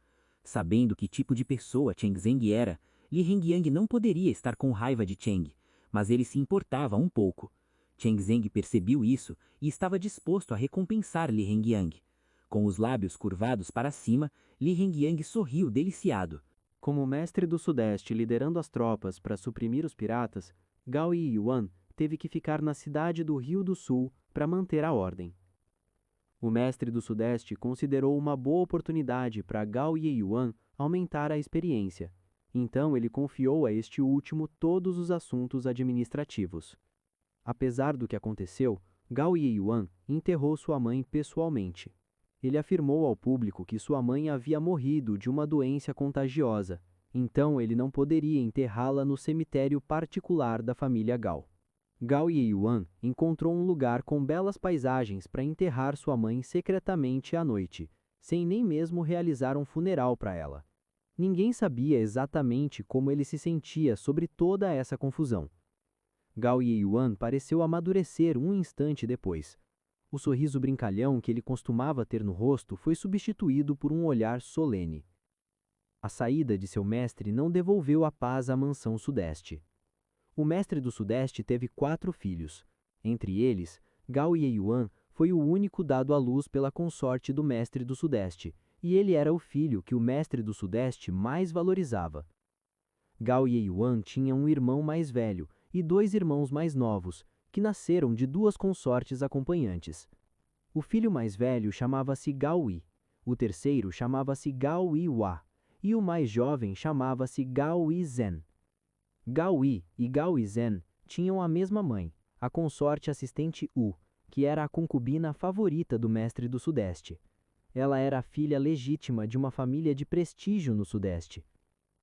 Sabendo que tipo de pessoa Cheng Zeng era, Li Hengyang não poderia estar com raiva de Cheng, mas ele se importava um pouco. Cheng Zeng percebeu isso e estava disposto a recompensar Li Hengyang. Com os lábios curvados para cima, Li Hengyang sorriu deliciado. Como mestre do Sudeste liderando as tropas para suprimir os piratas, Gao Yiyuan teve que ficar na cidade do Rio do Sul para manter a ordem. O mestre do Sudeste considerou uma boa oportunidade para Gao Yiyuan aumentar a experiência, então ele confiou a este último todos os assuntos administrativos. Apesar do que aconteceu, Gao Yiyuan enterrou sua mãe pessoalmente. Ele afirmou ao público que sua mãe havia morrido de uma doença contagiosa, então ele não poderia enterrá-la no cemitério particular da família Gao. Gao Yiyuan encontrou um lugar com belas paisagens para enterrar sua mãe secretamente à noite, sem nem mesmo realizar um funeral para ela. Ninguém sabia exatamente como ele se sentia sobre toda essa confusão. Gao Yiyuan pareceu amadurecer um instante depois. O sorriso brincalhão que ele costumava ter no rosto foi substituído por um olhar solene. A saída de seu mestre não devolveu a paz à mansão Sudeste. O mestre do Sudeste teve 4 filhos. Entre eles, Gao Yiyuan foi o único dado à luz pela consorte do mestre do Sudeste, e ele era o filho que o mestre do Sudeste mais valorizava. Gao Yiyuan tinha um irmão mais velho e 2 irmãos mais novos, que nasceram de 2 consortes acompanhantes. O filho mais velho chamava-se Gao Yi, o terceiro chamava-se Gao Yiwa, e o mais jovem chamava-se Gao Yizhen. Gao Yi e Gao Yizhen tinham a mesma mãe, a consorte assistente U, que era a concubina favorita do mestre do Sudeste. Ela era a filha legítima de uma família de prestígio no Sudeste.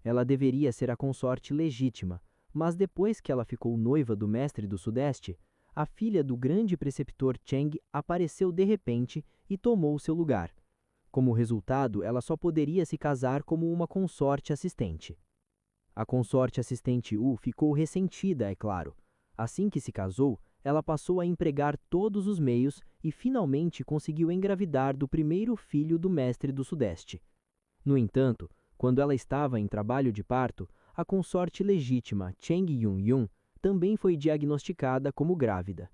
Ela deveria ser a consorte legítima, mas depois que ela ficou noiva do mestre do Sudeste, a filha do grande preceptor Cheng apareceu de repente e tomou seu lugar. Como resultado, ela só poderia se casar como uma consorte assistente. A consorte assistente U ficou ressentida, é claro. Assim que se casou, ela passou a empregar todos os meios e finalmente conseguiu engravidar do primeiro filho do mestre do Sudeste. No entanto, quando ela estava em trabalho de parto, a consorte legítima Cheng Yun-yun também foi diagnosticada como grávida.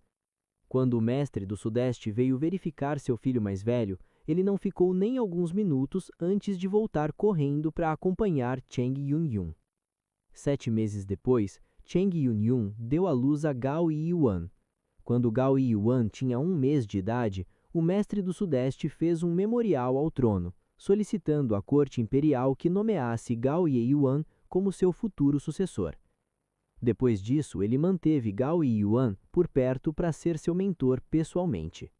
Quando o mestre do Sudeste veio verificar seu filho mais velho, ele não ficou nem alguns minutos antes de voltar correndo para acompanhar Cheng Yun-yun. 7 meses depois, Cheng Yun-yun deu à luz a Gao Yiyuan. Quando Gao Yiyuan tinha 1 mês de idade, o mestre do Sudeste fez um memorial ao trono, solicitando à corte imperial que nomeasse Gao Yiyuan como seu futuro sucessor. Depois disso, ele manteve Gao Yiyuan por perto para ser seu mentor pessoalmente.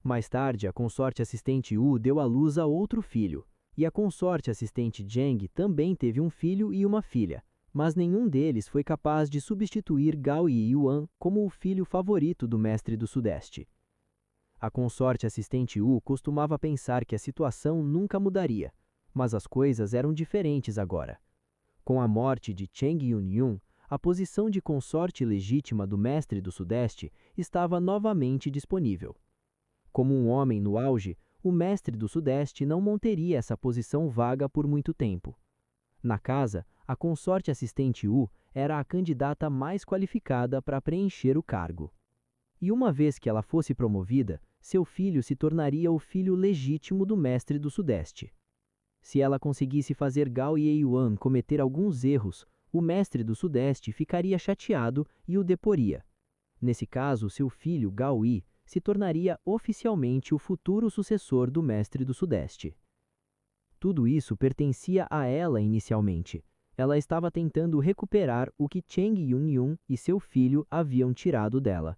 Mais tarde, a consorte assistente U deu à luz a outro filho, e a consorte assistente Zheng também teve um filho e uma filha, mas nenhum deles foi capaz de substituir Gao Yiyuan como o filho favorito do mestre do Sudeste. A consorte assistente U costumava pensar que a situação nunca mudaria, mas as coisas eram diferentes agora. Com a morte de Cheng Yun-yun, a posição de consorte legítima do mestre do Sudeste estava novamente disponível. Como um homem no auge, o mestre do Sudeste não manteria essa posição vaga por muito tempo. Na casa, a consorte assistente Wu era a candidata mais qualificada para preencher o cargo. E uma vez que ela fosse promovida, seu filho se tornaria o filho legítimo do mestre do Sudeste. Se ela conseguisse fazer Gao Yeyuan cometer alguns erros, o mestre do Sudeste ficaria chateado e o deporia. Nesse caso, seu filho, Gao Yi, se tornaria oficialmente o futuro sucessor do mestre do Sudeste. Tudo isso pertencia a ela inicialmente. Ela estava tentando recuperar o que Cheng Yunyun e seu filho haviam tirado dela.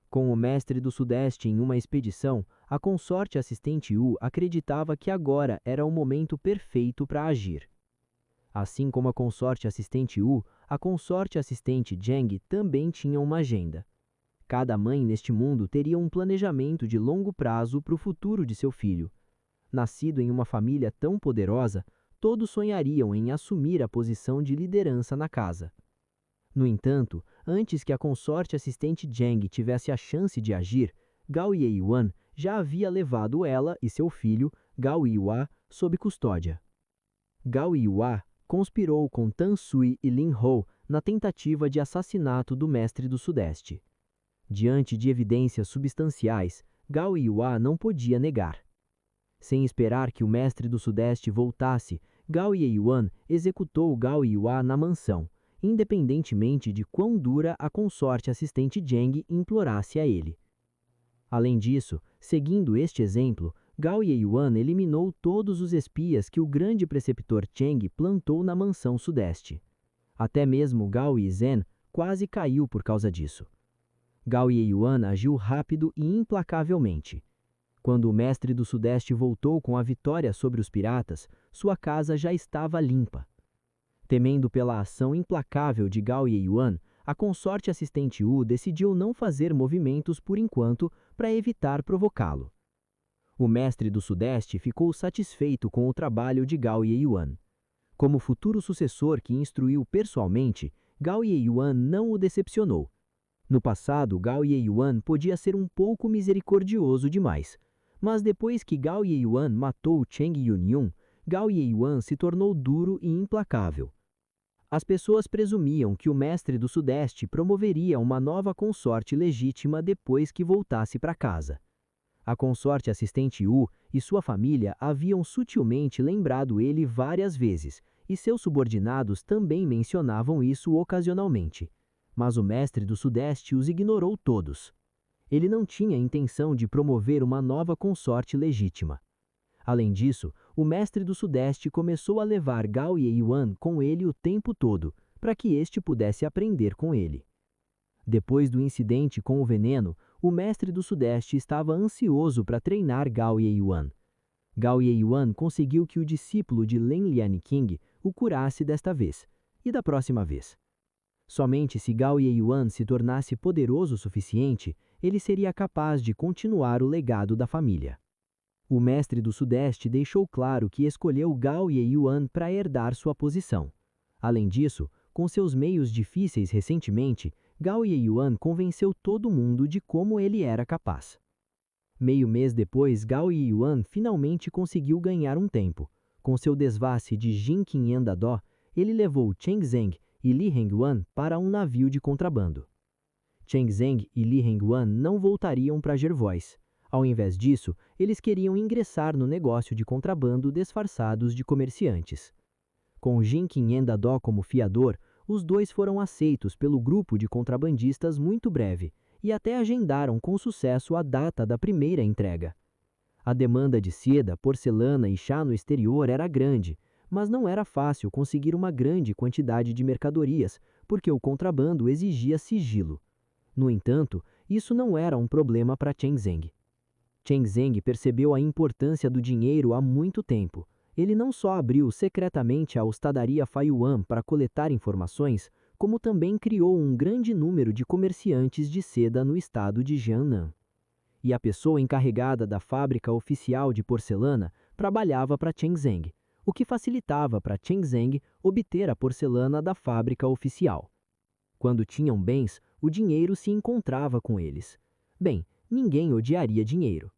Com o mestre do Sudeste em uma expedição, a consorte assistente Wu acreditava que agora era o momento perfeito para agir. Assim como a consorte assistente Wu, a consorte assistente Zheng também tinha uma agenda. Cada mãe neste mundo teria um planejamento de longo prazo para o futuro de seu filho. Nascido em uma família tão poderosa, todos sonhariam em assumir a posição de liderança na casa. No entanto, antes que a consorte assistente Zheng tivesse a chance de agir, Gao Yeyuan já havia levado ela e seu filho, Gao Yihua, sob custódia. Gao Yihua conspirou com Tan Sui e Lin Hou na tentativa de assassinato do mestre do Sudeste. Diante de evidências substanciais, Gao Yihua não podia negar. Sem esperar que o mestre do Sudeste voltasse, Gao Yeyuan executou Gao Yihua na mansão, independentemente de quão dura a consorte assistente Zheng implorasse a ele. Além disso, seguindo este exemplo, Gao Yeyuan eliminou todos os espias que o grande preceptor Cheng plantou na mansão Sudeste. Até mesmo Gao Yizhen quase caiu por causa disso. Gao Yeyuan agiu rápido e implacavelmente. Quando o mestre do Sudeste voltou com a vitória sobre os piratas, sua casa já estava limpa. Temendo pela ação implacável de Gao Yeyuan, a consorte assistente Wu decidiu não fazer movimentos por enquanto para evitar provocá-lo. O mestre do Sudeste ficou satisfeito com o trabalho de Gao Yeyuan. Como futuro sucessor que instruiu pessoalmente, Gao Yeyuan não o decepcionou. No passado, Gao Yeyuan podia ser um pouco misericordioso demais, mas depois que Gao Yeyuan matou Cheng Yunyun, Gao Yeyuan se tornou duro e implacável. As pessoas presumiam que o mestre do Sudeste promoveria uma nova consorte legítima depois que voltasse para casa. A consorte assistente Wu e sua família haviam sutilmente lembrado ele várias vezes, e seus subordinados também mencionavam isso ocasionalmente. Mas o mestre do Sudeste os ignorou todos. Ele não tinha intenção de promover uma nova consorte legítima. Além disso, o mestre do Sudeste começou a levar Gao Yeyuan com ele o tempo todo, para que este pudesse aprender com ele. Depois do incidente com o veneno, o mestre do Sudeste estava ansioso para treinar Gao Yeyuan. Gao Yeyuan conseguiu que o discípulo de Lin Lianqing o curasse desta vez, e da próxima vez. Somente se Gao Yeyuan se tornasse poderoso o suficiente, ele seria capaz de continuar o legado da família. O mestre do Sudeste deixou claro que escolheu Gao Yeyuan para herdar sua posição. Além disso, com seus meios difíceis recentemente, Gao Yeyuan convenceu todo mundo de como ele era capaz. Meio mês depois, Gao Yeyuan finalmente conseguiu ganhar um tempo. Com seu desvaste de Jin Qinyan-da-dó, ele levou Cheng Zheng e Li Hengwan para um navio de contrabando. Cheng Zheng e Li Hengwan não voltariam para Jervois. Ao invés disso, eles queriam ingressar no negócio de contrabando disfarçados de comerciantes. Com Jin Qinyan-da-dó como fiador, os dois foram aceitos pelo grupo de contrabandistas muito breve e até agendaram com sucesso a data da primeira entrega. A demanda de seda, porcelana e chá no exterior era grande, mas não era fácil conseguir uma grande quantidade de mercadorias, porque o contrabando exigia sigilo. No entanto, isso não era um problema para Cheng Zheng. Cheng Zheng percebeu a importância do dinheiro há muito tempo. Ele não só abriu secretamente a hostadaria Faiyuan para coletar informações, como também criou um grande número de comerciantes de seda no estado de Jiangnan. E a pessoa encarregada da fábrica oficial de porcelana trabalhava para Cheng Zheng, o que facilitava para Cheng Zheng obter a porcelana da fábrica oficial. Quando tinham bens, o dinheiro se encontrava com eles. Bem, ninguém odiaria dinheiro.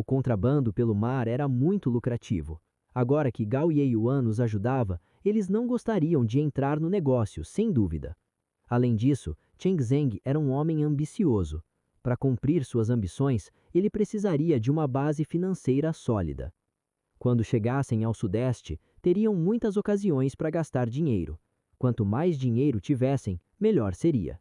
O contrabando pelo mar era muito lucrativo. Agora que Gao Yeyuan os ajudava, eles não gostariam de entrar no negócio, sem dúvida. Além disso, Cheng Zeng era um homem ambicioso. Para cumprir suas ambições, ele precisaria de uma base financeira sólida. Quando chegassem ao Sudeste, teriam muitas ocasiões para gastar dinheiro. Quanto mais dinheiro tivessem, melhor seria.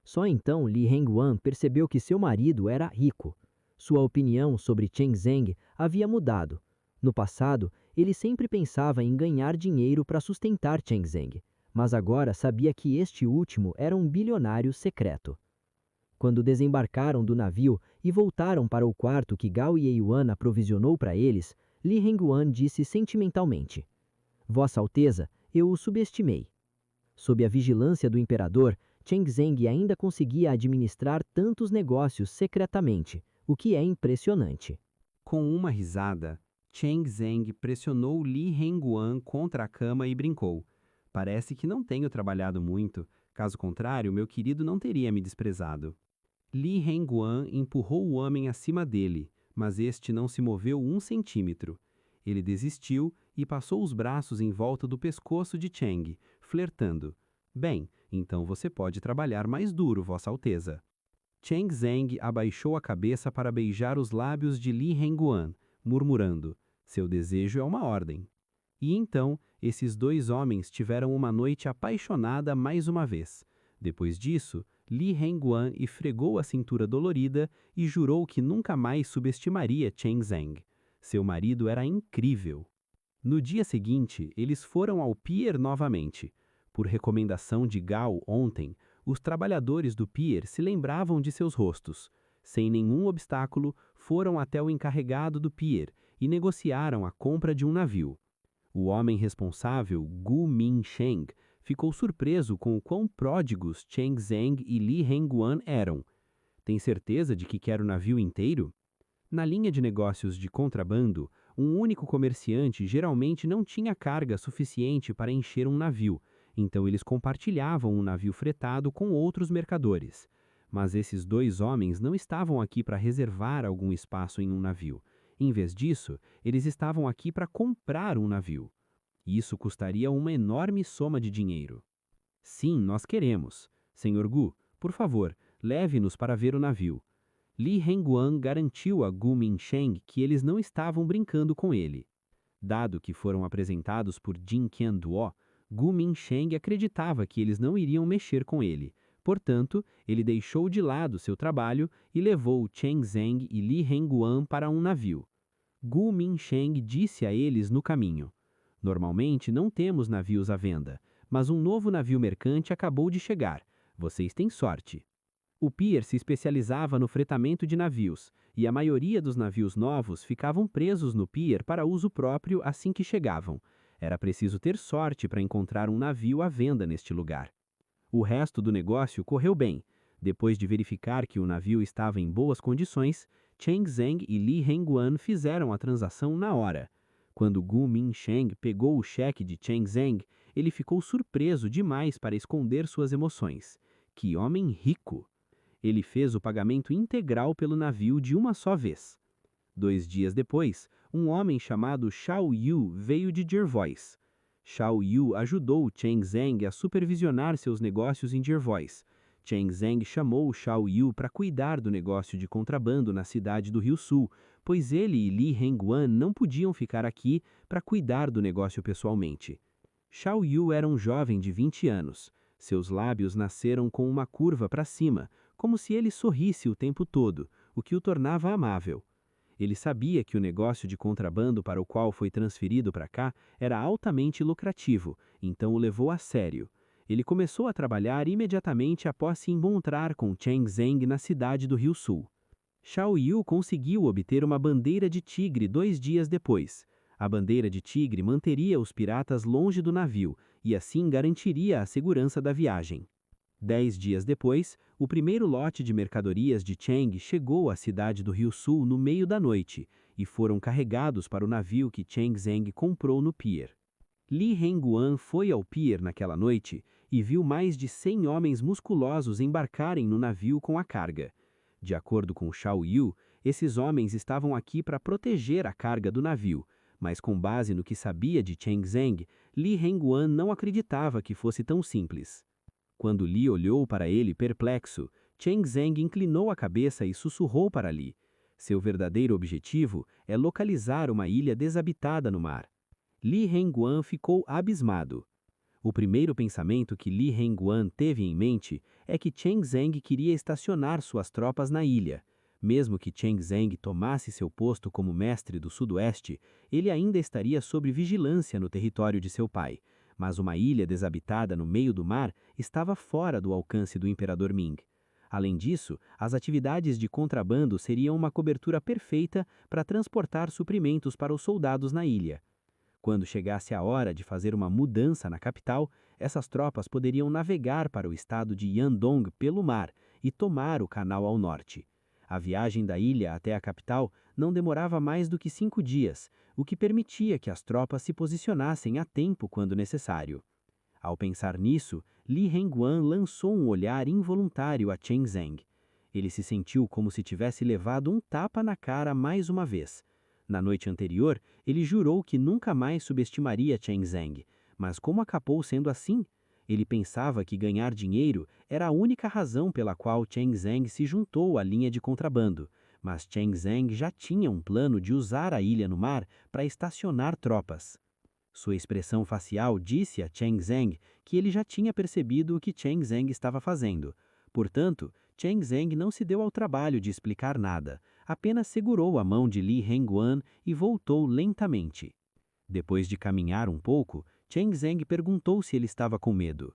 Só então Li Hengwan percebeu que seu marido era rico. Sua opinião sobre Cheng Zeng havia mudado. No passado, ele sempre pensava em ganhar dinheiro para sustentar Cheng Zeng, mas agora sabia que este último era um bilionário secreto. Quando desembarcaram do navio e voltaram para o quarto que Gao Yeyuan aprovisionou para eles, Li Hengwan disse sentimentalmente: Vossa Alteza, eu o subestimei. Sob a vigilância do imperador, Cheng Zeng ainda conseguia administrar tantos negócios secretamente, o que é impressionante. Com uma risada, Cheng Zeng pressionou Li Hengwan contra a cama e brincou. Parece que não tenho trabalhado muito, caso contrário, meu querido não teria me desprezado. Li Hengwan empurrou o homem acima dele, mas este não se moveu 1 centímetro. Ele desistiu e passou os braços em volta do pescoço de Cheng, flertando. Bem, então você pode trabalhar mais duro, Vossa Alteza. Cheng Zeng abaixou a cabeça para beijar os lábios de Li Hengwan, murmurando, seu desejo é uma ordem. E então, esses dois homens tiveram uma noite apaixonada mais uma vez. Depois disso, Li Hengwan esfregou a cintura dolorida e jurou que nunca mais subestimaria Cheng Zeng. Seu marido era incrível. No dia seguinte, eles foram ao pier novamente. Por recomendação de Gao ontem, os trabalhadores do pier se lembravam de seus rostos. Sem nenhum obstáculo, foram até o encarregado do pier e negociaram a compra de um navio. O homem responsável, Gu Minsheng, ficou surpreso com o quão pródigos Cheng Zeng e Li Hengwan eram. Tem certeza de que quer o navio inteiro? Na linha de negócios de contrabando, um único comerciante geralmente não tinha carga suficiente para encher um navio, então eles compartilhavam um navio fretado com outros mercadores. Mas esses dois homens não estavam aqui para reservar algum espaço em um navio. Em vez disso, eles estavam aqui para comprar um navio. Isso custaria uma enorme soma de dinheiro. Sim, nós queremos. Senhor Gu, por favor, leve-nos para ver o navio. Li Hengwan garantiu a Gu Minsheng que eles não estavam brincando com ele. Dado que foram apresentados por Jin Qianduo, Gu Minsheng acreditava que eles não iriam mexer com ele. Portanto, ele deixou de lado seu trabalho e levou Cheng Zeng e Li Hengwan para um navio. Gu Minsheng disse a eles no caminho: Normalmente não temos navios à venda, mas um novo navio mercante acabou de chegar. Vocês têm sorte. O pier se especializava no fretamento de navios, e a maioria dos navios novos ficavam presos no pier para uso próprio assim que chegavam. Era preciso ter sorte para encontrar um navio à venda neste lugar. O resto do negócio correu bem. Depois de verificar que o navio estava em boas condições, Cheng Zeng e Li Hengwan fizeram a transação na hora. Quando Gu Minsheng pegou o cheque de Cheng Zeng, ele ficou surpreso demais para esconder suas emoções. Que homem rico! Ele fez o pagamento integral pelo navio de uma só vez. 2 dias depois, um homem chamado Xiao Yu veio de Jervois. Xiao Yu ajudou Cheng Zeng a supervisionar seus negócios em Jervois. Cheng Zeng chamou Xiao Yu para cuidar do negócio de contrabando na cidade do Rio Sul, pois ele e Li Hengwan não podiam ficar aqui para cuidar do negócio pessoalmente. Xiao Yu era um jovem de 20 anos. Seus lábios nasceram com uma curva para cima, como se ele sorrisse o tempo todo, o que o tornava amável. Ele sabia que o negócio de contrabando para o qual foi transferido para cá era altamente lucrativo, então o levou a sério. Ele começou a trabalhar imediatamente após se encontrar com Cheng Zeng na cidade do Rio Sul. Xiao Yu conseguiu obter uma bandeira de tigre 2 dias depois. A bandeira de tigre manteria os piratas longe do navio e assim garantiria a segurança da viagem. 10 dias depois, o primeiro lote de mercadorias de Cheng chegou à cidade do Rio Sul no meio da noite e foram carregados para o navio que Cheng Zeng comprou no pier. Li Hengwan foi ao pier naquela noite e viu mais de 100 homens musculosos embarcarem no navio com a carga. De acordo com Xiao Yu, Esses homens estavam aqui para proteger a carga do navio, mas com base no que sabia de Cheng Zeng, Li Hengguan não acreditava que fosse tão simples. Quando Li olhou para ele perplexo, Cheng Zeng inclinou a cabeça e sussurrou para Li. Seu verdadeiro objetivo é localizar uma ilha desabitada no mar. Li Hengguan ficou abismado. O primeiro pensamento que Li Hengguan teve em mente é que Cheng Zeng queria estacionar suas tropas na ilha. Mesmo que Cheng Zeng tomasse seu posto como mestre do Sudoeste, ele ainda estaria sob vigilância no território de seu pai. Mas uma ilha desabitada no meio do mar estava fora do alcance do imperador Ming. Além disso, as atividades de contrabando seriam uma cobertura perfeita para transportar suprimentos para os soldados na ilha. Quando chegasse a hora de fazer uma mudança na capital, essas tropas poderiam navegar para o estado de Yandong pelo mar e tomar o canal ao norte. A viagem da ilha até a capital não demorava mais do que 5 dias, o que permitia que as tropas se posicionassem a tempo quando necessário. Ao pensar nisso, Li Hengguan lançou um olhar involuntário a Cheng Zeng. Ele se sentiu como se tivesse levado um tapa na cara mais uma vez. Na noite anterior, ele jurou que nunca mais subestimaria Cheng Zeng, mas como acabou sendo assim? Ele pensava que ganhar dinheiro era a única razão pela qual Cheng Zeng se juntou à linha de contrabando, mas Cheng Zeng já tinha um plano de usar a ilha no mar para estacionar tropas. Sua expressão facial disse a Cheng Zeng que ele já tinha percebido o que Cheng Zeng estava fazendo. Portanto, Cheng Zeng não se deu ao trabalho de explicar nada, apenas segurou a mão de Li Hengguan e voltou lentamente. Depois de caminhar um pouco, Cheng Zeng perguntou se ele estava com medo.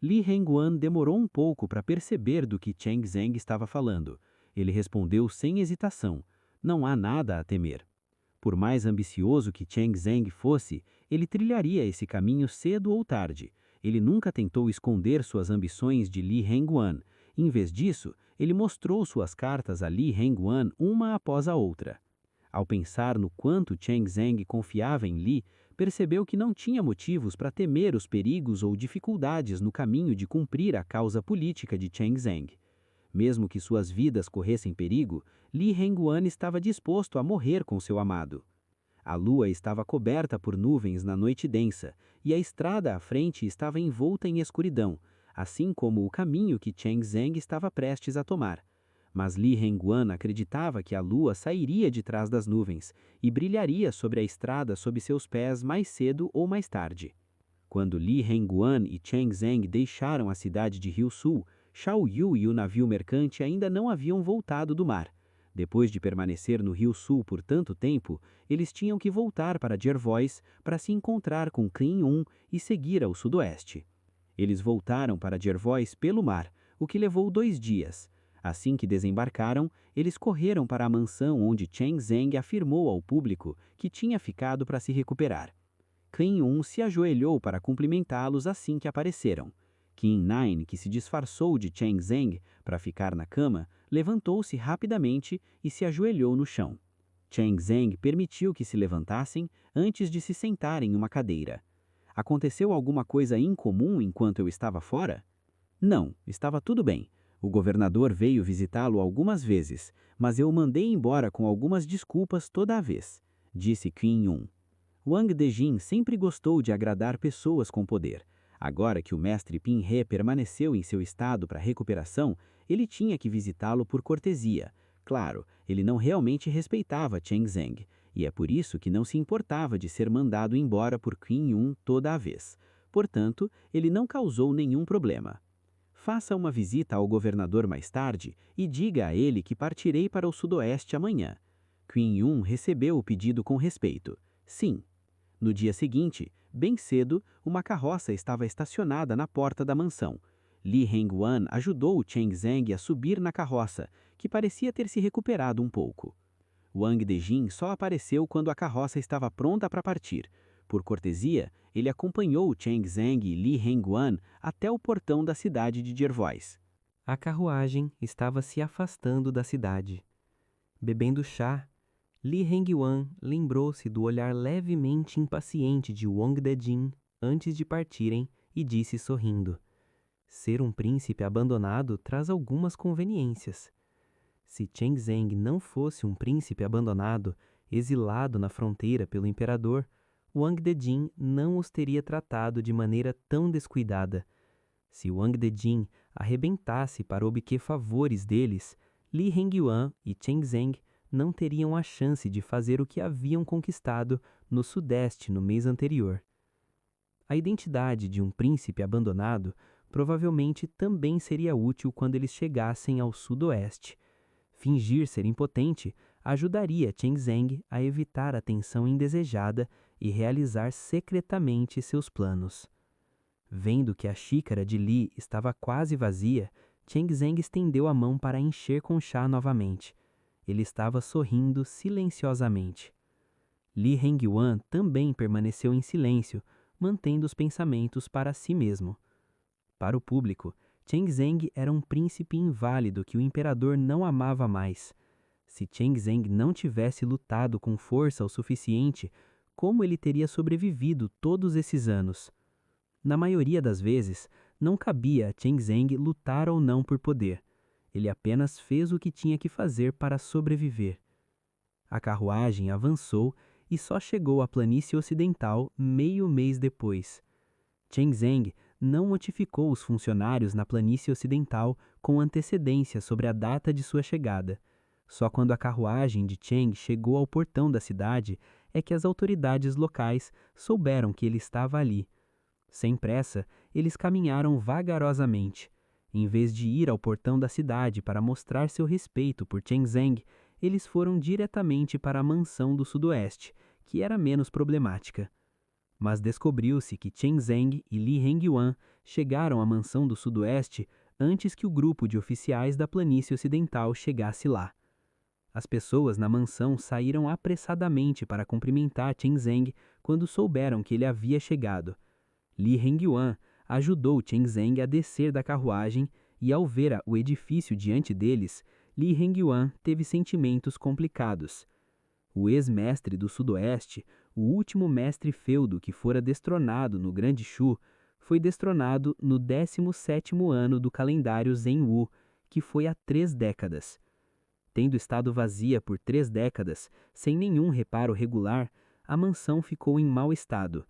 Li Hengguan demorou um pouco para perceber do que Cheng Zeng estava falando. Ele respondeu sem hesitação: "Não há nada a temer." Por mais ambicioso que Cheng Zeng fosse, ele trilharia esse caminho cedo ou tarde. Ele nunca tentou esconder suas ambições de Li Hengguan. Em vez disso, ele mostrou suas cartas a Li Hengguan uma após a outra. Ao pensar no quanto Cheng Zeng confiava em Li, percebeu que não tinha motivos para temer os perigos ou dificuldades no caminho de cumprir a causa política de Cheng Zeng. Mesmo que suas vidas corressem perigo, Li Hengguan estava disposto a morrer com seu amado. A lua estava coberta por nuvens na noite densa, e a estrada à frente estava envolta em escuridão, assim como o caminho que Cheng Zeng estava prestes a tomar. Mas Li Hengguan acreditava que a lua sairia de trás das nuvens e brilharia sobre a estrada sob seus pés mais cedo ou mais tarde. Quando Li Hengguan e Cheng Zeng deixaram a cidade de Rio Sul, Shao Yu e o navio mercante ainda não haviam voltado do mar. Depois de permanecer no Rio Sul por tanto tempo, eles tinham que voltar para Jervois para se encontrar com Qin Yun e seguir ao sudoeste. Eles voltaram para Jervois pelo mar, o que levou 2 dias. Assim que desembarcaram, eles correram para a mansão onde Cheng Zeng afirmou ao público que tinha ficado para se recuperar. Qin Yun se ajoelhou para cumprimentá-los assim que apareceram. Qin Nine, que se disfarçou de Cheng Zeng para ficar na cama, levantou-se rapidamente e se ajoelhou no chão. Cheng Zeng permitiu que se levantassem antes de se sentar em uma cadeira. Aconteceu alguma coisa incomum enquanto eu estava fora? Não, estava tudo bem. O governador veio visitá-lo algumas vezes, mas eu o mandei embora com algumas desculpas toda a vez, disse Qin Yun. Wang Dejin sempre gostou de agradar pessoas com poder. Agora que o mestre Pin He permaneceu em seu estado para recuperação, ele tinha que visitá-lo por cortesia. Claro, ele não realmente respeitava Cheng Zeng, e é por isso que não se importava de ser mandado embora por Qin Yun toda a vez. Portanto, ele não causou nenhum problema. Faça uma visita ao governador mais tarde e diga a ele que partirei para o sudoeste amanhã. Qin Yun recebeu o pedido com respeito. Sim. No dia seguinte, bem cedo, uma carroça estava estacionada na porta da mansão. Li Hengguan ajudou Cheng Zeng a subir na carroça, que parecia ter se recuperado um pouco. Wang Dejin só apareceu quando a carroça estava pronta para partir. Por cortesia, ele acompanhou Cheng Zeng e Li Hengguan até o portão da cidade de Jervois. A carruagem estava se afastando da cidade. Bebendo chá, Li Hengguan lembrou-se do olhar levemente impaciente de Wang Dejin antes de partirem e disse sorrindo: "Ser um príncipe abandonado traz algumas conveniências. Se Cheng Zeng não fosse um príncipe abandonado, exilado na fronteira pelo imperador, Wang Dejin não os teria tratado de maneira tão descuidada. Se Wang Dejin arrebentasse para obter favores deles, Li Hengyuan e Cheng Zeng não teriam a chance de fazer o que haviam conquistado no Sudeste no mês anterior. A identidade de um príncipe abandonado provavelmente também seria útil quando eles chegassem ao Sudoeste. Fingir ser impotente ajudaria Cheng Zeng a evitar a tensão indesejada e realizar secretamente seus planos. Vendo que a xícara de Li estava quase vazia, Cheng Zeng estendeu a mão para encher com chá novamente. Ele estava sorrindo silenciosamente. Li Hengyuan também permaneceu em silêncio, mantendo os pensamentos para si mesmo. Para o público, Cheng Zeng era um príncipe inválido que o imperador não amava mais. Se Cheng Zeng não tivesse lutado com força o suficiente, como ele teria sobrevivido todos esses anos? Na maioria das vezes, não cabia a Cheng Zeng lutar ou não por poder. Ele apenas fez o que tinha que fazer para sobreviver. A carruagem avançou e só chegou à planície ocidental meio mês depois. Cheng Zeng não notificou os funcionários na planície ocidental com antecedência sobre a data de sua chegada. Só quando a carruagem de Cheng chegou ao portão da cidade é que as autoridades locais souberam que ele estava ali. Sem pressa, eles caminharam vagarosamente. Em vez de ir ao portão da cidade para mostrar seu respeito por Cheng Zeng, eles foram diretamente para a mansão do Sudoeste, que era menos problemática. Mas descobriu-se que Cheng Zeng e Li Hengyuan chegaram à mansão do Sudoeste antes que o grupo de oficiais da planície ocidental chegasse lá. As pessoas na mansão saíram apressadamente para cumprimentar Cheng Zeng quando souberam que ele havia chegado. Li Hengyuan ajudou Cheng Zeng a descer da carruagem e, ao ver o edifício diante deles, Li Hengyuan teve sentimentos complicados. O ex-mestre do Sudoeste, o último mestre feudo que fora destronado no Grande Shu, foi destronado no 17º ano do calendário Zhenwu, que foi há 3 décadas. Tendo estado vazia por 3 décadas, sem nenhum reparo regular, a mansão ficou em mau estado.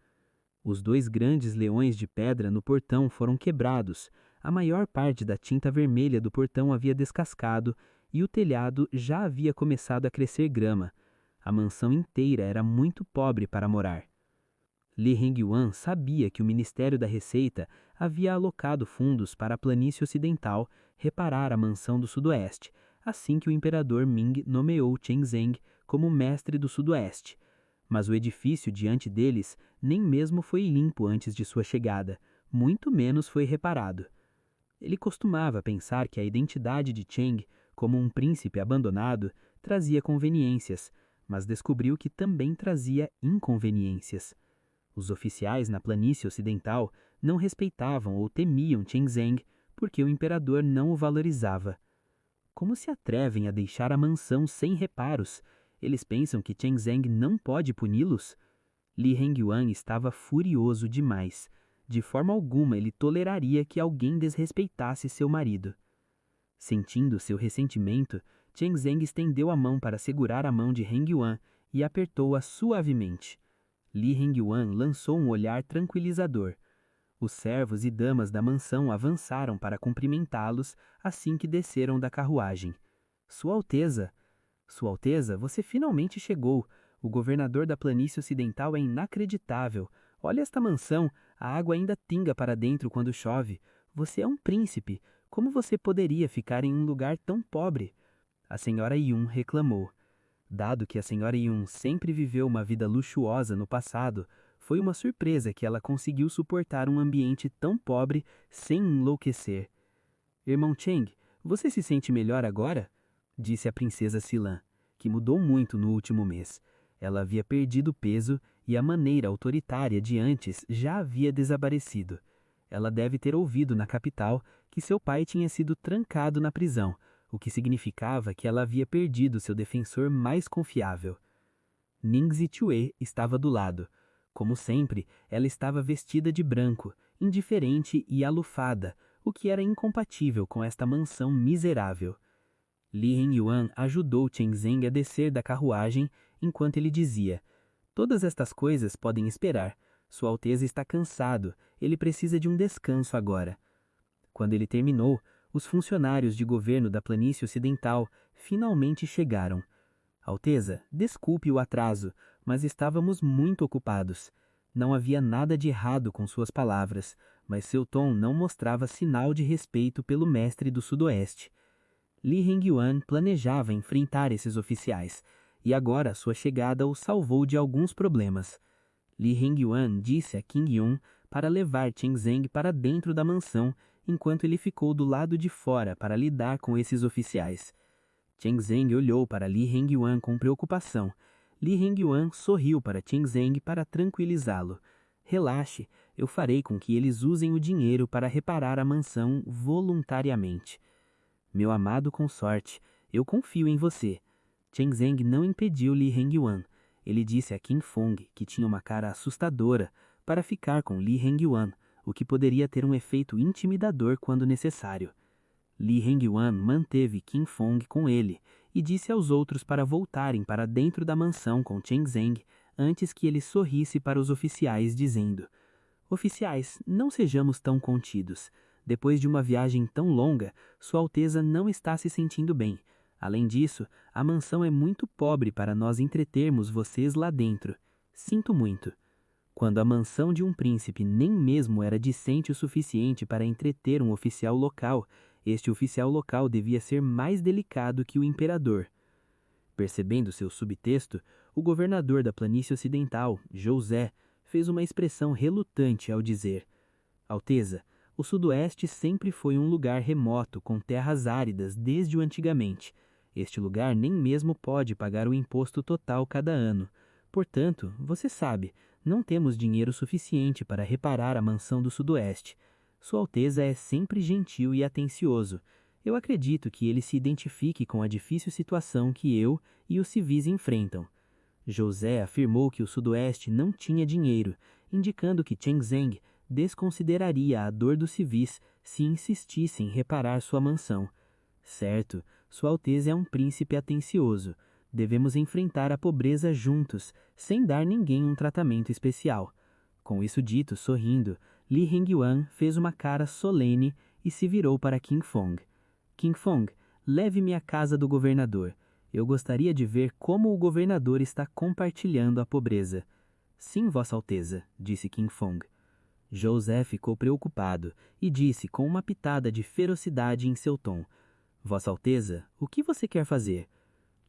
Os 2 grandes leões de pedra no portão foram quebrados, a maior parte da tinta vermelha do portão havia descascado e o telhado já havia começado a crescer grama. A mansão inteira era muito pobre para morar. Li Hengyuan sabia que o Ministério da Receita havia alocado fundos para a planície ocidental reparar a mansão do Sudoeste, assim que o imperador Ming nomeou Cheng Zeng como mestre do Sudoeste. Mas o edifício diante deles nem mesmo foi limpo antes de sua chegada, muito menos foi reparado. Ele costumava pensar que a identidade de Cheng, como um príncipe abandonado, trazia conveniências, mas descobriu que também trazia inconveniências. Os oficiais na planície ocidental não respeitavam ou temiam Cheng Zeng porque o imperador não o valorizava. Como se atrevem a deixar a mansão sem reparos? Eles pensam que Cheng Zeng não pode puni-los? Li Hengyuan estava furioso demais. De forma alguma ele toleraria que alguém desrespeitasse seu marido. Sentindo seu ressentimento, Cheng Zeng estendeu a mão para segurar a mão de Hengyuan e apertou-a suavemente. Li Hengyuan lançou um olhar tranquilizador. Os servos e damas da mansão avançaram para cumprimentá-los assim que desceram da carruagem. Sua Alteza! Sua Alteza, você finalmente chegou. O governador da planície ocidental é inacreditável. Olha esta mansão, a água ainda pinga para dentro quando chove. Você é um príncipe. Como você poderia ficar em um lugar tão pobre? A senhora Yun reclamou. Dado que a senhora Yun sempre viveu uma vida luxuosa no passado, foi uma surpresa que ela conseguiu suportar um ambiente tão pobre sem enlouquecer. Irmão Cheng, você se sente melhor agora? Disse a princesa Silan, que mudou muito no último mês. Ela havia perdido peso e a maneira autoritária de antes já havia desaparecido. Ela deve ter ouvido na capital que seu pai tinha sido trancado na prisão, o que significava que ela havia perdido seu defensor mais confiável. Ning Zitue estava do lado. Como sempre, ela estava vestida de branco, indiferente e alufada, o que era incompatível com esta mansão miserável. Li Hengyuan ajudou Chen Zeng a descer da carruagem enquanto ele dizia: "Todas estas coisas podem esperar. Sua Alteza está cansado, ele precisa de um descanso agora." Quando ele terminou, os funcionários de governo da planície ocidental finalmente chegaram. "Alteza, desculpe o atraso, mas estávamos muito ocupados." Não havia nada de errado com suas palavras, mas seu tom não mostrava sinal de respeito pelo mestre do Sudoeste. Li Hengyuan planejava enfrentar esses oficiais, e agora sua chegada o salvou de alguns problemas. Li Hengyuan disse a Qing Yun para levar Chen Zeng para dentro da mansão, enquanto ele ficou do lado de fora para lidar com esses oficiais. Chen Zeng olhou para Li Hengyuan com preocupação. Li Hengyuan sorriu para Chen Zeng para tranquilizá-lo. "Relaxe, eu farei com que eles usem o dinheiro para reparar a mansão voluntariamente." "Meu amado consorte, eu confio em você." Chen Zeng não impediu Li Hengyuan. Ele disse a Qin Feng, que tinha uma cara assustadora, para ficar com Li Hengyuan, o que poderia ter um efeito intimidador quando necessário. Li Hengyuan manteve Qin Feng com ele e disse aos outros para voltarem para dentro da mansão com Chen Zeng antes que ele sorrisse para os oficiais dizendo: "Oficiais, não sejamos tão contidos. Depois de uma viagem tão longa, Sua Alteza não está se sentindo bem. Além disso, a mansão é muito pobre para nós entretermos vocês lá dentro. Sinto muito." Quando a mansão de um príncipe nem mesmo era decente o suficiente para entreter um oficial local, este oficial local devia ser mais delicado que o imperador. Percebendo seu subtexto, o governador da planície ocidental, José, fez uma expressão relutante ao dizer: "Alteza, o Sudoeste sempre foi um lugar remoto com terras áridas desde o antigamente. Este lugar nem mesmo pode pagar o imposto total cada ano. Portanto, você sabe, não temos dinheiro suficiente para reparar a mansão do Sudoeste. Sua Alteza é sempre gentil e atencioso. Eu acredito que ele se identifique com a difícil situação que eu e os civis enfrentam." José afirmou que o Sudoeste não tinha dinheiro, indicando que Chen Zeng desconsideraria a dor dos civis se insistisse em reparar sua mansão. "Certo, Sua Alteza é um príncipe atencioso. Devemos enfrentar a pobreza juntos, sem dar ninguém um tratamento especial." Com isso dito, sorrindo, Li Hengyuan fez uma cara solene e se virou para Qin Feng. "Qin Feng, leve-me à casa do governador. Eu gostaria de ver como o governador está compartilhando a pobreza." "Sim, Vossa Alteza," disse Qin Feng. José ficou preocupado e disse com uma pitada de ferocidade em seu tom: "Vossa Alteza, o que você quer fazer?"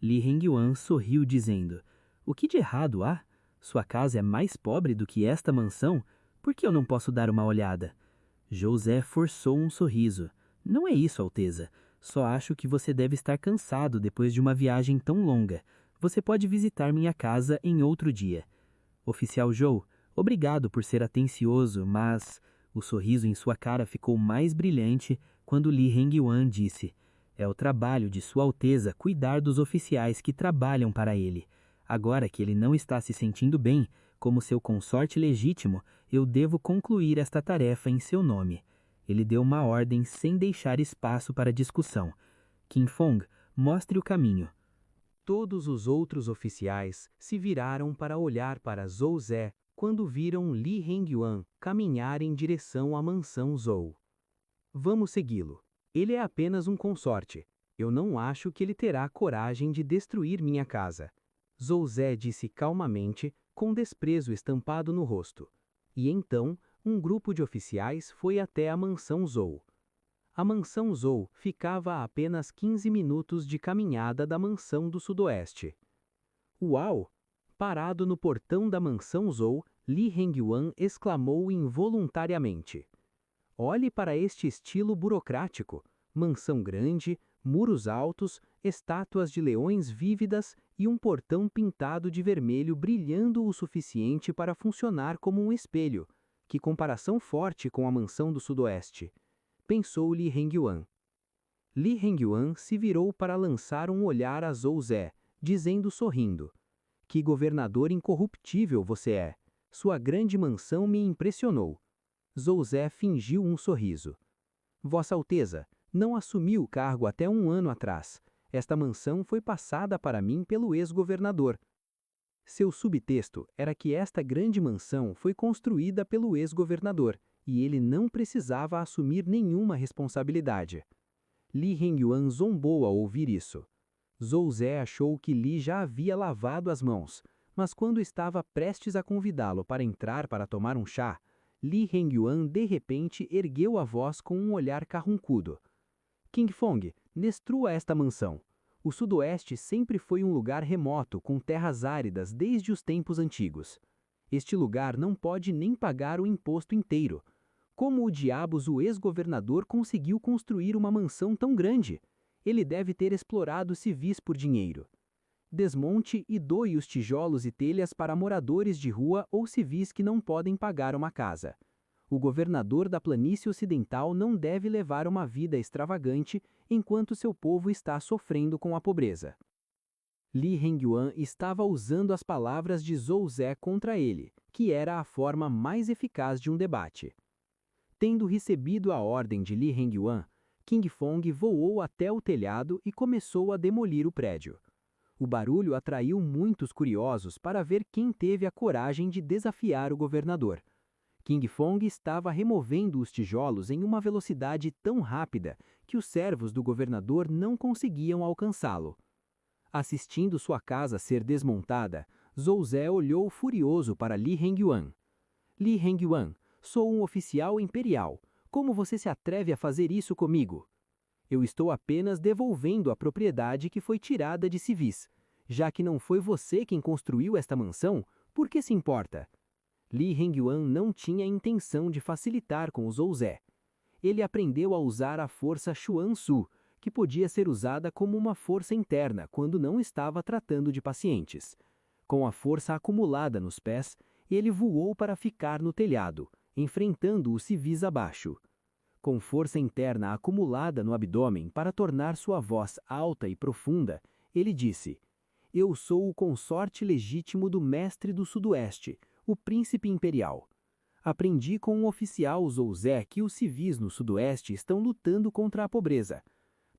Li Hengyuan sorriu dizendo: "O que de errado há? Sua casa é mais pobre do que esta mansão? Por que eu não posso dar uma olhada?" José forçou um sorriso. "Não é isso, Alteza. Só acho que você deve estar cansado depois de uma viagem tão longa. Você pode visitar minha casa em outro dia." "Oficial Zhou, obrigado por ser atencioso, mas..." O sorriso em sua cara ficou mais brilhante quando Li Hengyuan disse: "É o trabalho de Sua Alteza cuidar dos oficiais que trabalham para ele. Agora que ele não está se sentindo bem, como seu consorte legítimo, eu devo concluir esta tarefa em seu nome." Ele deu uma ordem sem deixar espaço para discussão. "Qin Feng, mostre o caminho." Todos os outros oficiais se viraram para olhar para Zhou Zé quando viram Li Hengyuan caminhar em direção à mansão Zhou. "Vamos segui-lo. Ele é apenas um consorte. Eu não acho que ele terá coragem de destruir minha casa." Zhou Zé disse calmamente, com desprezo estampado no rosto. E então, um grupo de oficiais foi até a mansão Zhou. A mansão Zhou ficava a apenas 15 minutos de caminhada da mansão do Sudoeste. "Uau!" Parado no portão da mansão Zhou, Li Hengyuan exclamou involuntariamente: "Olhe para este estilo burocrático. Mansão grande, muros altos, estátuas de leões vívidas e um portão pintado de vermelho brilhando o suficiente para funcionar como um espelho. Que comparação forte com a mansão do Sudoeste!" Pensou Li Hengyuan. Li Hengyuan se virou para lançar um olhar a Zhou Zé, dizendo sorrindo: "Que governador incorruptível você é! Sua grande mansão me impressionou." Zhou Zé fingiu um sorriso. "Vossa Alteza, não assumiu o cargo até um ano atrás. Esta mansão foi passada para mim pelo ex-governador. Seu subtexto era que esta grande mansão foi construída pelo ex-governador e ele não precisava assumir nenhuma responsabilidade. Li Hengyuan zombou ao ouvir isso. Zhou Ze achou que Li já havia lavado as mãos, mas quando estava prestes a convidá-lo para entrar para tomar um chá, Li Hengyuan de repente ergueu a voz com um olhar carrancudo. King Fong, destrua esta mansão. O Sudoeste sempre foi um lugar remoto, com terras áridas desde os tempos antigos. Este lugar não pode nem pagar o imposto inteiro. Como o diabos o ex-governador conseguiu construir uma mansão tão grande? Ele deve ter explorado civis por dinheiro. Desmonte e doe os tijolos e telhas para moradores de rua ou civis que não podem pagar uma casa. O governador da planície ocidental não deve levar uma vida extravagante enquanto seu povo está sofrendo com a pobreza. Li Hengyuan estava usando as palavras de Zhou Ze contra ele, que era a forma mais eficaz de um debate. Tendo recebido a ordem de Li Hengyuan, King Fong voou até o telhado e começou a demolir o prédio. O barulho atraiu muitos curiosos para ver quem teve a coragem de desafiar o governador. King Fong estava removendo os tijolos em uma velocidade tão rápida que os servos do governador não conseguiam alcançá-lo. Assistindo sua casa ser desmontada, Zhou Ze olhou furioso para Li Hengyuan. Li Hengyuan, sou um oficial imperial. Como você se atreve a fazer isso comigo? Eu estou apenas devolvendo a propriedade que foi tirada de civis. Já que não foi você quem construiu esta mansão, por que se importa? Li Hengyuan não tinha intenção de facilitar com o Zhou Ze. Ele aprendeu a usar a força Xuan Su, que podia ser usada como uma força interna quando não estava tratando de pacientes. Com a força acumulada nos pés, ele voou para ficar no telhado, enfrentando os civis abaixo. Com força interna acumulada no abdômen para tornar sua voz alta e profunda, ele disse: Eu sou o consorte legítimo do mestre do Sudoeste, o príncipe imperial. Aprendi com um oficial Zhou Ze que os civis no Sudoeste estão lutando contra a pobreza.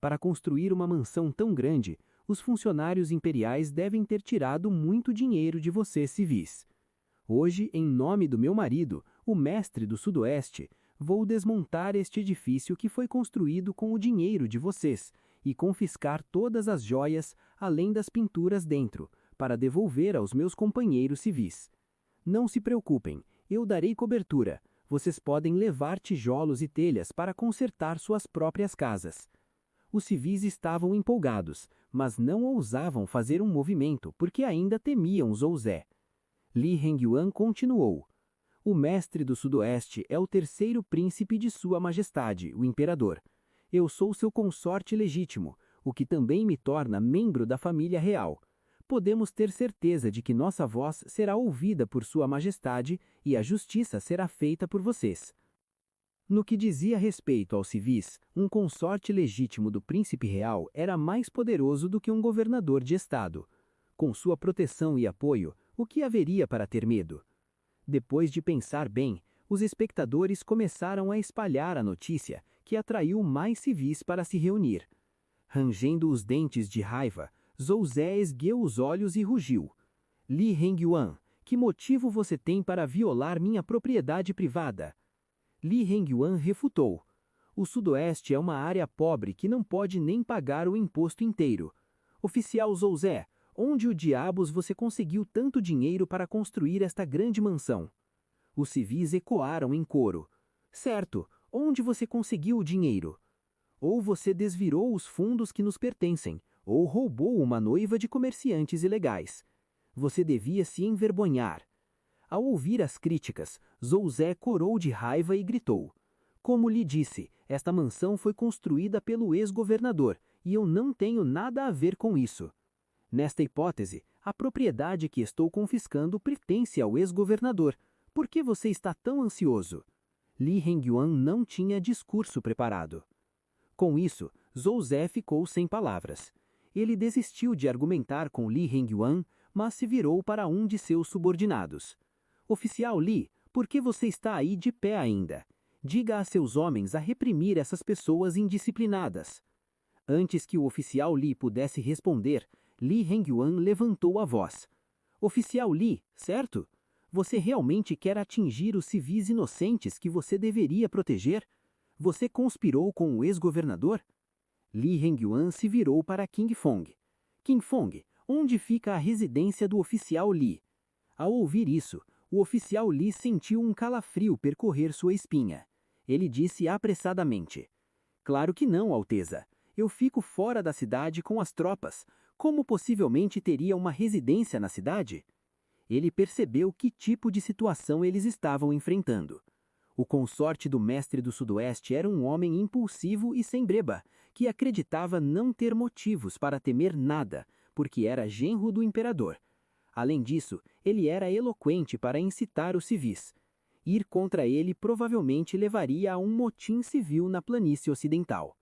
Para construir uma mansão tão grande, os funcionários imperiais devem ter tirado muito dinheiro de vocês civis. Hoje, em nome do meu marido, o mestre do Sudoeste, vou desmontar este edifício que foi construído com o dinheiro de vocês e confiscar todas as joias, além das pinturas dentro, para devolver aos meus companheiros civis. Não se preocupem, eu darei cobertura. Vocês podem levar tijolos e telhas para consertar suas próprias casas. Os civis estavam empolgados, mas não ousavam fazer um movimento porque ainda temiam Zhou Ze. Li Hengyuan continuou. O mestre do Sudoeste é o terceiro príncipe de Sua Majestade, o Imperador. Eu sou seu consorte legítimo, o que também me torna membro da família real. Podemos ter certeza de que nossa voz será ouvida por Sua Majestade e a justiça será feita por vocês. No que dizia respeito aos civis, um consorte legítimo do príncipe real era mais poderoso do que um governador de estado. Com sua proteção e apoio, o que haveria para ter medo? Depois de pensar bem, os espectadores começaram a espalhar a notícia, que atraiu mais civis para se reunir. Rangendo os dentes de raiva, Zhou Ze esgueu os olhos e rugiu. Li Hengyuan, que motivo você tem para violar minha propriedade privada? Li Hengyuan refutou. O Sudoeste é uma área pobre que não pode nem pagar o imposto inteiro. Oficial Zhou Ze, onde o diabos você conseguiu tanto dinheiro para construir esta grande mansão? Os civis ecoaram em coro. Certo, onde você conseguiu o dinheiro? Ou você desvirou os fundos que nos pertencem, ou roubou uma noiva de comerciantes ilegais. Você devia se envergonhar. Ao ouvir as críticas, Zhou Ze corou de raiva e gritou. Como lhe disse, esta mansão foi construída pelo ex-governador, e eu não tenho nada a ver com isso. Nesta hipótese, a propriedade que estou confiscando pertence ao ex-governador. Por que você está tão ansioso? Li Hengyuan não tinha discurso preparado. Com isso, Zhou Ze ficou sem palavras. Ele desistiu de argumentar com Li Hengyuan, mas se virou para um de seus subordinados. Oficial Li, por que você está aí de pé ainda? Diga a seus homens a reprimir essas pessoas indisciplinadas. Antes que o oficial Li pudesse responder, Li Hengyuan levantou a voz. Oficial Li, certo? Você realmente quer atingir os civis inocentes que você deveria proteger? Você conspirou com o ex-governador? Li Hengyuan se virou para King Fong. King Fong, onde fica a residência do oficial Li? Ao ouvir isso, o oficial Li sentiu um calafrio percorrer sua espinha. Ele disse apressadamente: Claro que não, Alteza. Eu fico fora da cidade com as tropas. Como possivelmente teria uma residência na cidade? Ele percebeu que tipo de situação eles estavam enfrentando. O consorte do mestre do Sudoeste era um homem impulsivo e sem breba, que acreditava não ter motivos para temer nada, porque era genro do imperador. Além disso, ele era eloquente para incitar os civis. Ir contra ele provavelmente levaria a um motim civil na planície ocidental.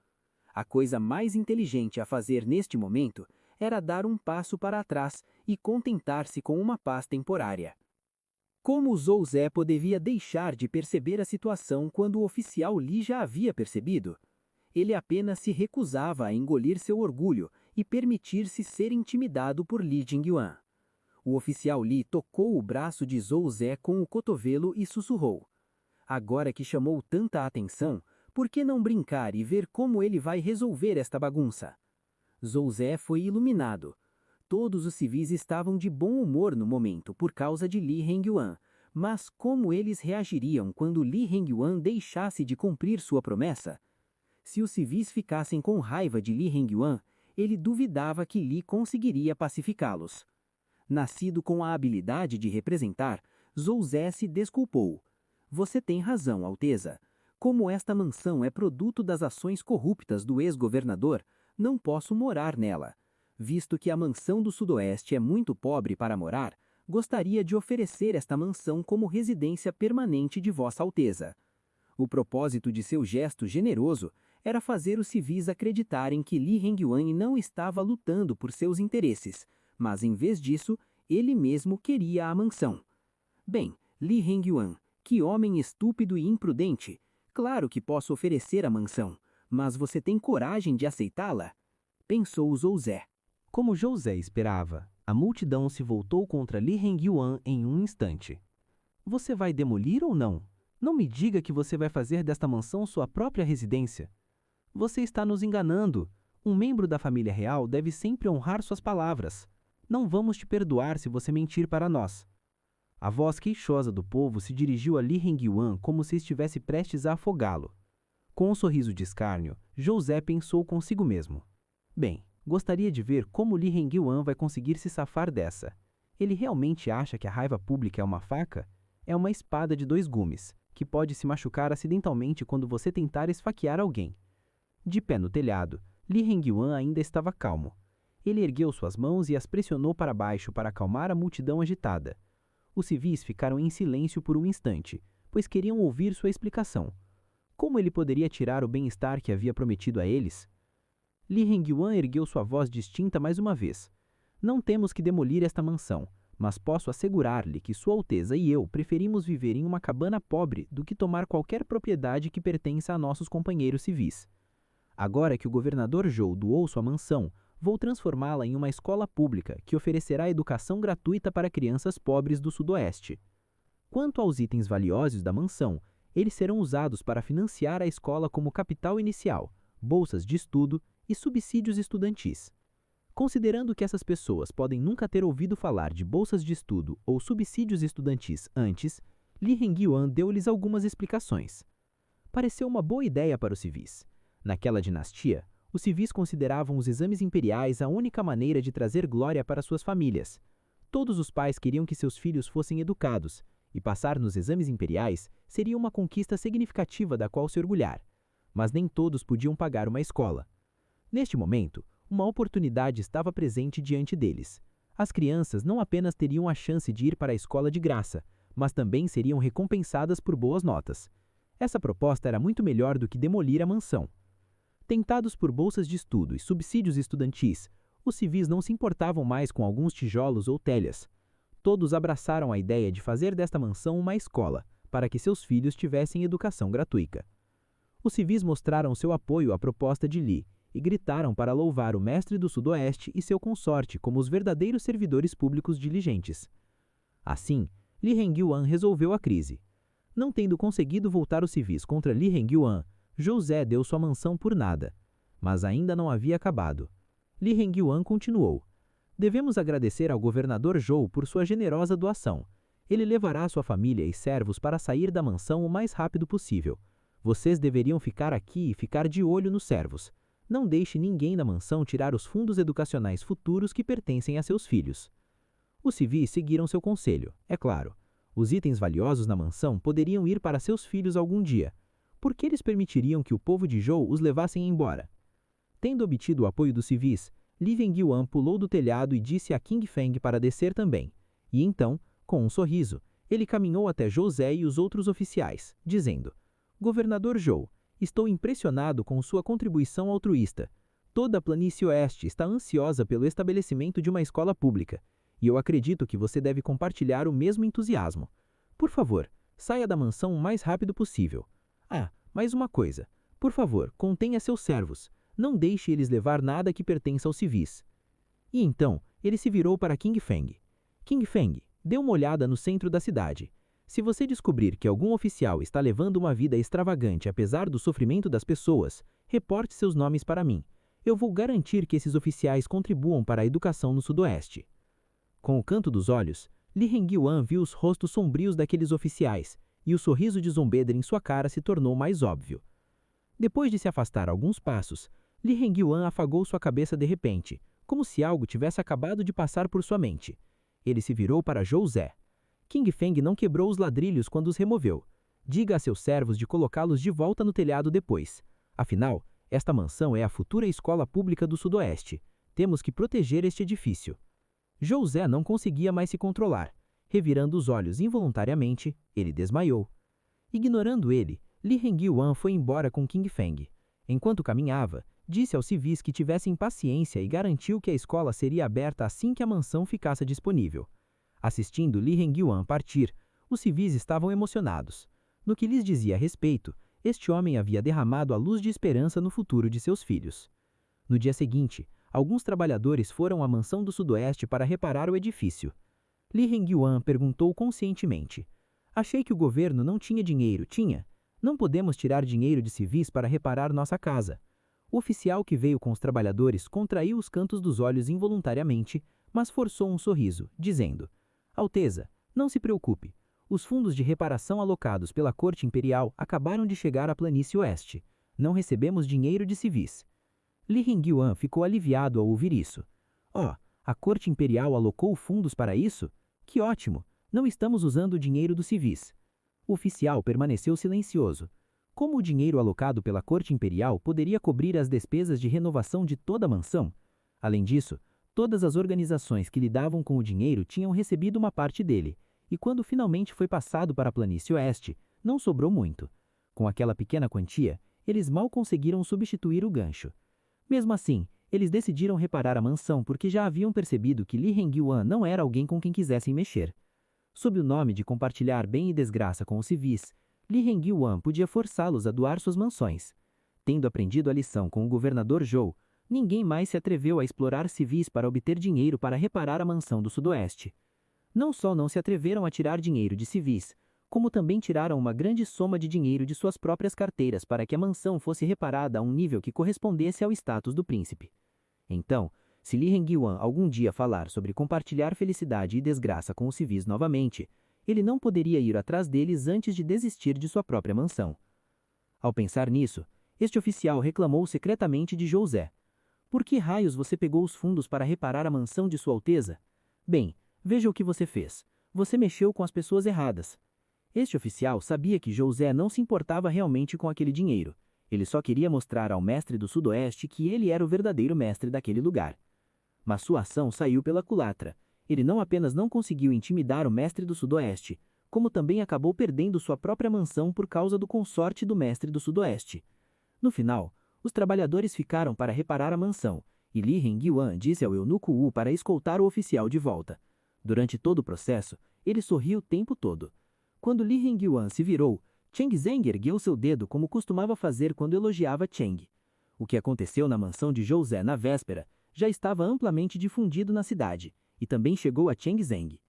A coisa mais inteligente a fazer neste momento era dar um passo para trás e contentar-se com uma paz temporária. Como Zhou Ze poderia deixar de perceber a situação quando o oficial Li já havia percebido? Ele apenas se recusava a engolir seu orgulho e permitir-se ser intimidado por Li Jingyuan. O oficial Li tocou o braço de Zhou Ze com o cotovelo e sussurrou: Agora que chamou tanta atenção, por que não brincar e ver como ele vai resolver esta bagunça? Zhou Ze foi iluminado. Todos os civis estavam de bom humor no momento por causa de Li Hengyuan, mas como eles reagiriam quando Li Hengyuan deixasse de cumprir sua promessa? Se os civis ficassem com raiva de Li Hengyuan, ele duvidava que Li conseguiria pacificá-los. Nascido com a habilidade de representar, Zhou Ze se desculpou. Você tem razão, Alteza. Como esta mansão é produto das ações corruptas do ex-governador, não posso morar nela. Visto que a mansão do Sudoeste é muito pobre para morar, gostaria de oferecer esta mansão como residência permanente de Vossa Alteza. O propósito de seu gesto generoso era fazer os civis acreditarem que Li Hengyuan não estava lutando por seus interesses, mas em vez disso, ele mesmo queria a mansão. Bem, Li Hengyuan, que homem estúpido e imprudente! Claro que posso oferecer a mansão, mas você tem coragem de aceitá-la? Pensou Zhou Ze. Como Zhou Ze esperava, a multidão se voltou contra Li Hengyuan em um instante. Você vai demolir ou não? Não me diga que você vai fazer desta mansão sua própria residência. Você está nos enganando. Um membro da família real deve sempre honrar suas palavras. Não vamos te perdoar se você mentir para nós. A voz queixosa do povo se dirigiu a Li Hengyuan como se estivesse prestes a afogá-lo. Com um sorriso de escárnio, Zhou Ze pensou consigo mesmo. Bem, gostaria de ver como Li Hengyuan vai conseguir se safar dessa. Ele realmente acha que a raiva pública é uma faca? É uma espada de 2 gumes, que pode se machucar acidentalmente quando você tentar esfaquear alguém. De pé no telhado, Li Hengyuan ainda estava calmo. Ele ergueu suas mãos e as pressionou para baixo para acalmar a multidão agitada. Os civis ficaram em silêncio por um instante, pois queriam ouvir sua explicação. Como ele poderia tirar o bem-estar que havia prometido a eles? Li Hengyuan ergueu sua voz distinta mais uma vez. Não temos que demolir esta mansão, mas posso assegurar-lhe que Sua Alteza e eu preferimos viver em uma cabana pobre do que tomar qualquer propriedade que pertença a nossos companheiros civis. Agora que o governador Zhou doou sua mansão, vou transformá-la em uma escola pública que oferecerá educação gratuita para crianças pobres do Sudoeste. Quanto aos itens valiosos da mansão, eles serão usados para financiar a escola como capital inicial, bolsas de estudo e subsídios estudantis. Considerando que essas pessoas podem nunca ter ouvido falar de bolsas de estudo ou subsídios estudantis antes, Li Hengyuan deu-lhes algumas explicações. Pareceu uma boa ideia para os civis. Naquela dinastia, os civis consideravam os exames imperiais a única maneira de trazer glória para suas famílias. Todos os pais queriam que seus filhos fossem educados, e passar nos exames imperiais seria uma conquista significativa da qual se orgulhar. Mas nem todos podiam pagar uma escola. Neste momento, uma oportunidade estava presente diante deles. As crianças não apenas teriam a chance de ir para a escola de graça, mas também seriam recompensadas por boas notas. Essa proposta era muito melhor do que demolir a mansão. Tentados por bolsas de estudo e subsídios estudantis, os civis não se importavam mais com alguns tijolos ou telhas. Todos abraçaram a ideia de fazer desta mansão uma escola, para que seus filhos tivessem educação gratuita. Os civis mostraram seu apoio à proposta de Li, e gritaram para louvar o mestre do Sudoeste e seu consorte como os verdadeiros servidores públicos diligentes. Assim, Li Hengyuan resolveu a crise. Não tendo conseguido voltar os civis contra Li Hengyuan, José deu sua mansão por nada. Mas ainda não havia acabado. Li Hengyuan continuou. Devemos agradecer ao governador Zhou por sua generosa doação. Ele levará sua família e servos para sair da mansão o mais rápido possível. Vocês deveriam ficar aqui e ficar de olho nos servos. Não deixe ninguém da mansão tirar os fundos educacionais futuros que pertencem a seus filhos. Os civis seguiram seu conselho, é claro. Os itens valiosos na mansão poderiam ir para seus filhos algum dia. Por que eles permitiriam que o povo de Zhou os levassem embora? Tendo obtido o apoio dos civis, Li Hengyuan pulou do telhado e disse a King Feng para descer também. E então, com um sorriso, ele caminhou até José e os outros oficiais, dizendo: Governador Zhou, estou impressionado com sua contribuição altruísta. Toda a planície oeste está ansiosa pelo estabelecimento de uma escola pública, e eu acredito que você deve compartilhar o mesmo entusiasmo. Por favor, saia da mansão o mais rápido possível. Ah, mais uma coisa. Por favor, contenha seus servos. Não deixe eles levar nada que pertença aos civis. E então, ele se virou para King Feng. King Feng, dê uma olhada no centro da cidade. Se você descobrir que algum oficial está levando uma vida extravagante apesar do sofrimento das pessoas, reporte seus nomes para mim. Eu vou garantir que esses oficiais contribuam para a educação no Sudoeste. Com o canto dos olhos, Li Hengyuan viu os rostos sombrios daqueles oficiais, e o sorriso de zombeira em sua cara se tornou mais óbvio. Depois de se afastar alguns passos, Li Hengyuan afagou sua cabeça de repente, como se algo tivesse acabado de passar por sua mente. Ele se virou para José. King Feng não quebrou os ladrilhos quando os removeu. Diga a seus servos de colocá-los de volta no telhado depois. Afinal, esta mansão é a futura escola pública do Sudoeste. Temos que proteger este edifício. José não conseguia mais se controlar. Revirando os olhos involuntariamente, ele desmaiou. Ignorando ele, Li Hengyuan foi embora com King Feng. Enquanto caminhava, disse aos civis que tivessem paciência e garantiu que a escola seria aberta assim que a mansão ficasse disponível. Assistindo Li Hengyuan partir, os civis estavam emocionados. No que lhes dizia respeito, este homem havia derramado a luz de esperança no futuro de seus filhos. No dia seguinte, alguns trabalhadores foram à mansão do Sudoeste para reparar o edifício. Li Hengyuan perguntou conscientemente: Achei que o governo não tinha dinheiro, tinha? Não podemos tirar dinheiro de civis para reparar nossa casa. O oficial que veio com os trabalhadores contraiu os cantos dos olhos involuntariamente, mas forçou um sorriso, dizendo: Alteza, não se preocupe. Os fundos de reparação alocados pela Corte Imperial acabaram de chegar à planície oeste. Não recebemos dinheiro de civis. Li Hengyuan ficou aliviado ao ouvir isso. Oh, a Corte Imperial alocou fundos para isso? Que ótimo! Não estamos usando o dinheiro dos civis. O oficial permaneceu silencioso. Como o dinheiro alocado pela Corte Imperial poderia cobrir as despesas de renovação de toda a mansão? Além disso, todas as organizações que lidavam com o dinheiro tinham recebido uma parte dele, e quando finalmente foi passado para a planície oeste, não sobrou muito. Com aquela pequena quantia, eles mal conseguiram substituir o gancho. Mesmo assim, eles decidiram reparar a mansão porque já haviam percebido que Li Hengyuan não era alguém com quem quisessem mexer. Sob o nome de compartilhar bem e desgraça com os civis, Li Hengyuan podia forçá-los a doar suas mansões. Tendo aprendido a lição com o governador Zhou, ninguém mais se atreveu a explorar civis para obter dinheiro para reparar a mansão do Sudoeste. Não só não se atreveram a tirar dinheiro de civis, como também tiraram uma grande soma de dinheiro de suas próprias carteiras para que a mansão fosse reparada a um nível que correspondesse ao status do príncipe. Então, se Li Hengyuan algum dia falar sobre compartilhar felicidade e desgraça com os civis novamente, ele não poderia ir atrás deles antes de desistir de sua própria mansão. Ao pensar nisso, este oficial reclamou secretamente de José. Por que raios você pegou os fundos para reparar a mansão de Sua Alteza? Bem, veja o que você fez. Você mexeu com as pessoas erradas. Este oficial sabia que José não se importava realmente com aquele dinheiro. Ele só queria mostrar ao mestre do Sudoeste que ele era o verdadeiro mestre daquele lugar. Mas sua ação saiu pela culatra. Ele não apenas não conseguiu intimidar o mestre do Sudoeste, como também acabou perdendo sua própria mansão por causa do consorte do mestre do Sudoeste. No final, os trabalhadores ficaram para reparar a mansão, e Li Hengyuan disse ao eunuco Wu para escoltar o oficial de volta. Durante todo o processo, ele sorriu o tempo todo. Quando Li Hengyuan se virou, Cheng Zheng ergueu seu dedo como costumava fazer quando elogiava Cheng. O que aconteceu na mansão de Zhou Ze na véspera já estava amplamente difundido na cidade, e também chegou a Cheng Zeng.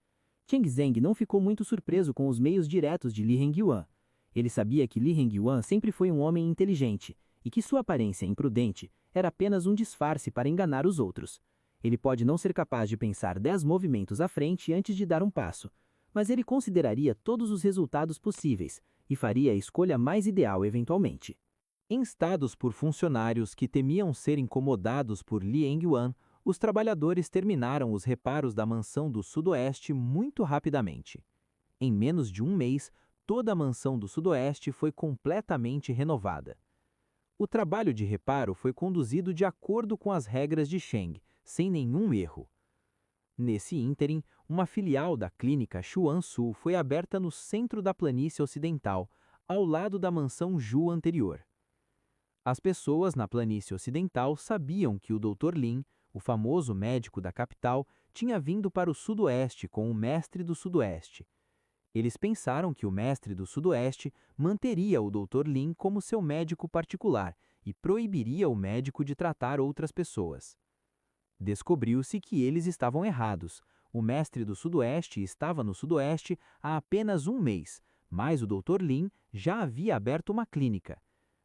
Cheng Zeng não ficou muito surpreso com os meios diretos de Li Hengyuan. Ele sabia que Li Hengyuan sempre foi um homem inteligente, e que sua aparência imprudente era apenas um disfarce para enganar os outros. Ele pode não ser capaz de pensar 10 movimentos à frente antes de dar um passo, mas ele consideraria todos os resultados possíveis e faria a escolha mais ideal eventualmente. Instados por funcionários que temiam ser incomodados por Li Hengyuan, os trabalhadores terminaram os reparos da mansão do Sudoeste muito rapidamente. Em menos de um mês, toda a mansão do Sudoeste foi completamente renovada. O trabalho de reparo foi conduzido de acordo com as regras de Sheng, sem nenhum erro. Nesse ínterim, uma filial da clínica Xuansu foi aberta no centro da planície ocidental, ao lado da mansão Zhu anterior. As pessoas na planície ocidental sabiam que o Dr. Lin, o famoso médico da capital, tinha vindo para o Sudoeste com o mestre do Sudoeste. Eles pensaram que o mestre do Sudoeste manteria o Dr. Lin como seu médico particular e proibiria o médico de tratar outras pessoas. Descobriu-se que eles estavam errados. O mestre do Sudoeste estava no Sudoeste há apenas um mês, mas o Dr. Lin já havia aberto uma clínica.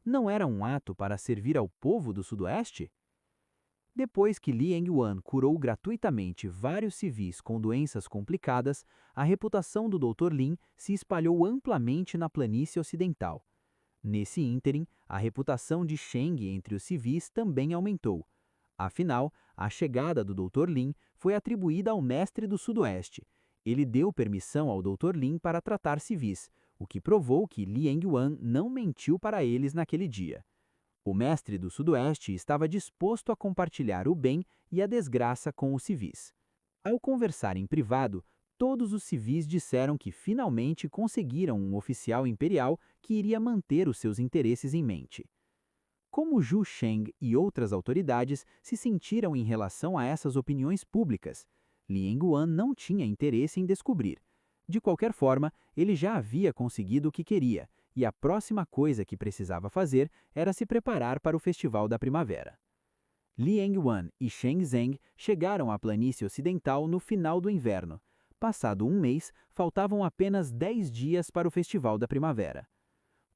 Não era um ato para servir ao povo do Sudoeste? Depois que Li Hengyuan curou gratuitamente vários civis com doenças complicadas, a reputação do Dr. Lin se espalhou amplamente na planície ocidental. Nesse ínterim, a reputação de Sheng entre os civis também aumentou. Afinal, a chegada do Dr. Lin foi atribuída ao mestre do Sudoeste. Ele deu permissão ao Dr. Lin para tratar civis, o que provou que Li Hengyuan não mentiu para eles naquele dia. O mestre do Sudoeste estava disposto a compartilhar o bem e a desgraça com os civis. Ao conversar em privado, todos os civis disseram que finalmente conseguiram um oficial imperial que iria manter os seus interesses em mente. Como Zhu Sheng e outras autoridades se sentiram em relação a essas opiniões públicas? Li Hengyuan não tinha interesse em descobrir. De qualquer forma, ele já havia conseguido o que queria, e a próxima coisa que precisava fazer era se preparar para o Festival da Primavera. Li Hengyuan e Sheng Zeng chegaram à planície ocidental no final do inverno. Passado um mês, faltavam apenas 10 dias para o Festival da Primavera.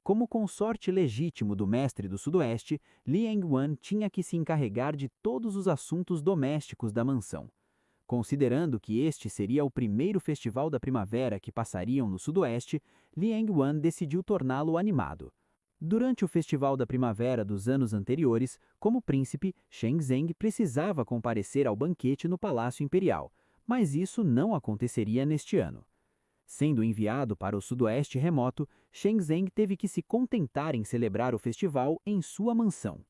Como consorte legítimo do mestre do Sudoeste, Li Hengyuan tinha que se encarregar de todos os assuntos domésticos da mansão. Considerando que este seria o primeiro festival da primavera que passariam no Sudoeste, Li Hengyuan decidiu torná-lo animado. Durante o festival da primavera dos anos anteriores, como príncipe, Sheng Zeng precisava comparecer ao banquete no Palácio Imperial, mas isso não aconteceria neste ano. Sendo enviado para o Sudoeste remoto, Sheng Zeng teve que se contentar em celebrar o festival em sua mansão.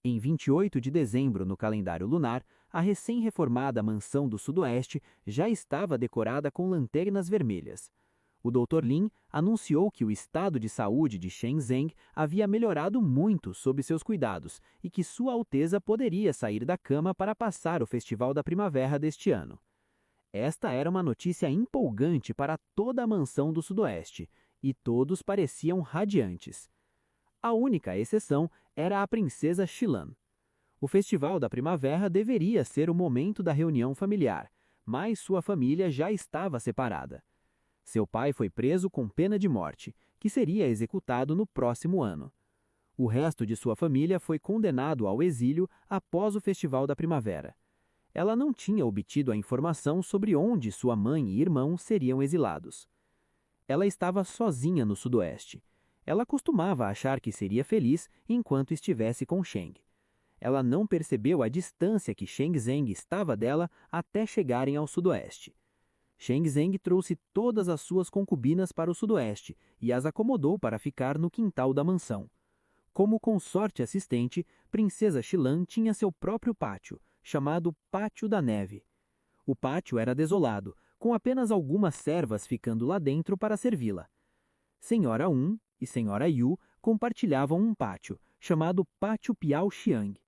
Em 28 de dezembro, no calendário lunar, a recém-reformada mansão do Sudoeste já estava decorada com lanternas vermelhas. O Dr. Lin anunciou que o estado de saúde de Sheng Zeng havia melhorado muito sob seus cuidados e que Sua Alteza poderia sair da cama para passar o Festival da Primavera deste ano. Esta era uma notícia empolgante para toda a mansão do Sudoeste, e todos pareciam radiantes. A única exceção era a princesa Xilan. O Festival da Primavera deveria ser o momento da reunião familiar, mas sua família já estava separada. Seu pai foi preso com pena de morte, que seria executado no próximo ano. O resto de sua família foi condenado ao exílio após o Festival da Primavera. Ela não tinha obtido a informação sobre onde sua mãe e irmão seriam exilados. Ela estava sozinha no Sudoeste. Ela costumava achar que seria feliz enquanto estivesse com Sheng. Ela não percebeu a distância que Sheng Zeng estava dela até chegarem ao Sudoeste. Sheng Zeng trouxe todas as suas concubinas para o Sudoeste e as acomodou para ficar no quintal da mansão. Como consorte assistente, Princesa Xilan tinha seu próprio pátio, chamado Pátio da Neve. O pátio era desolado, com apenas algumas servas ficando lá dentro para servi-la. Senhora Un e Senhora Yu compartilhavam um pátio, chamado Pátio Piao Xiang.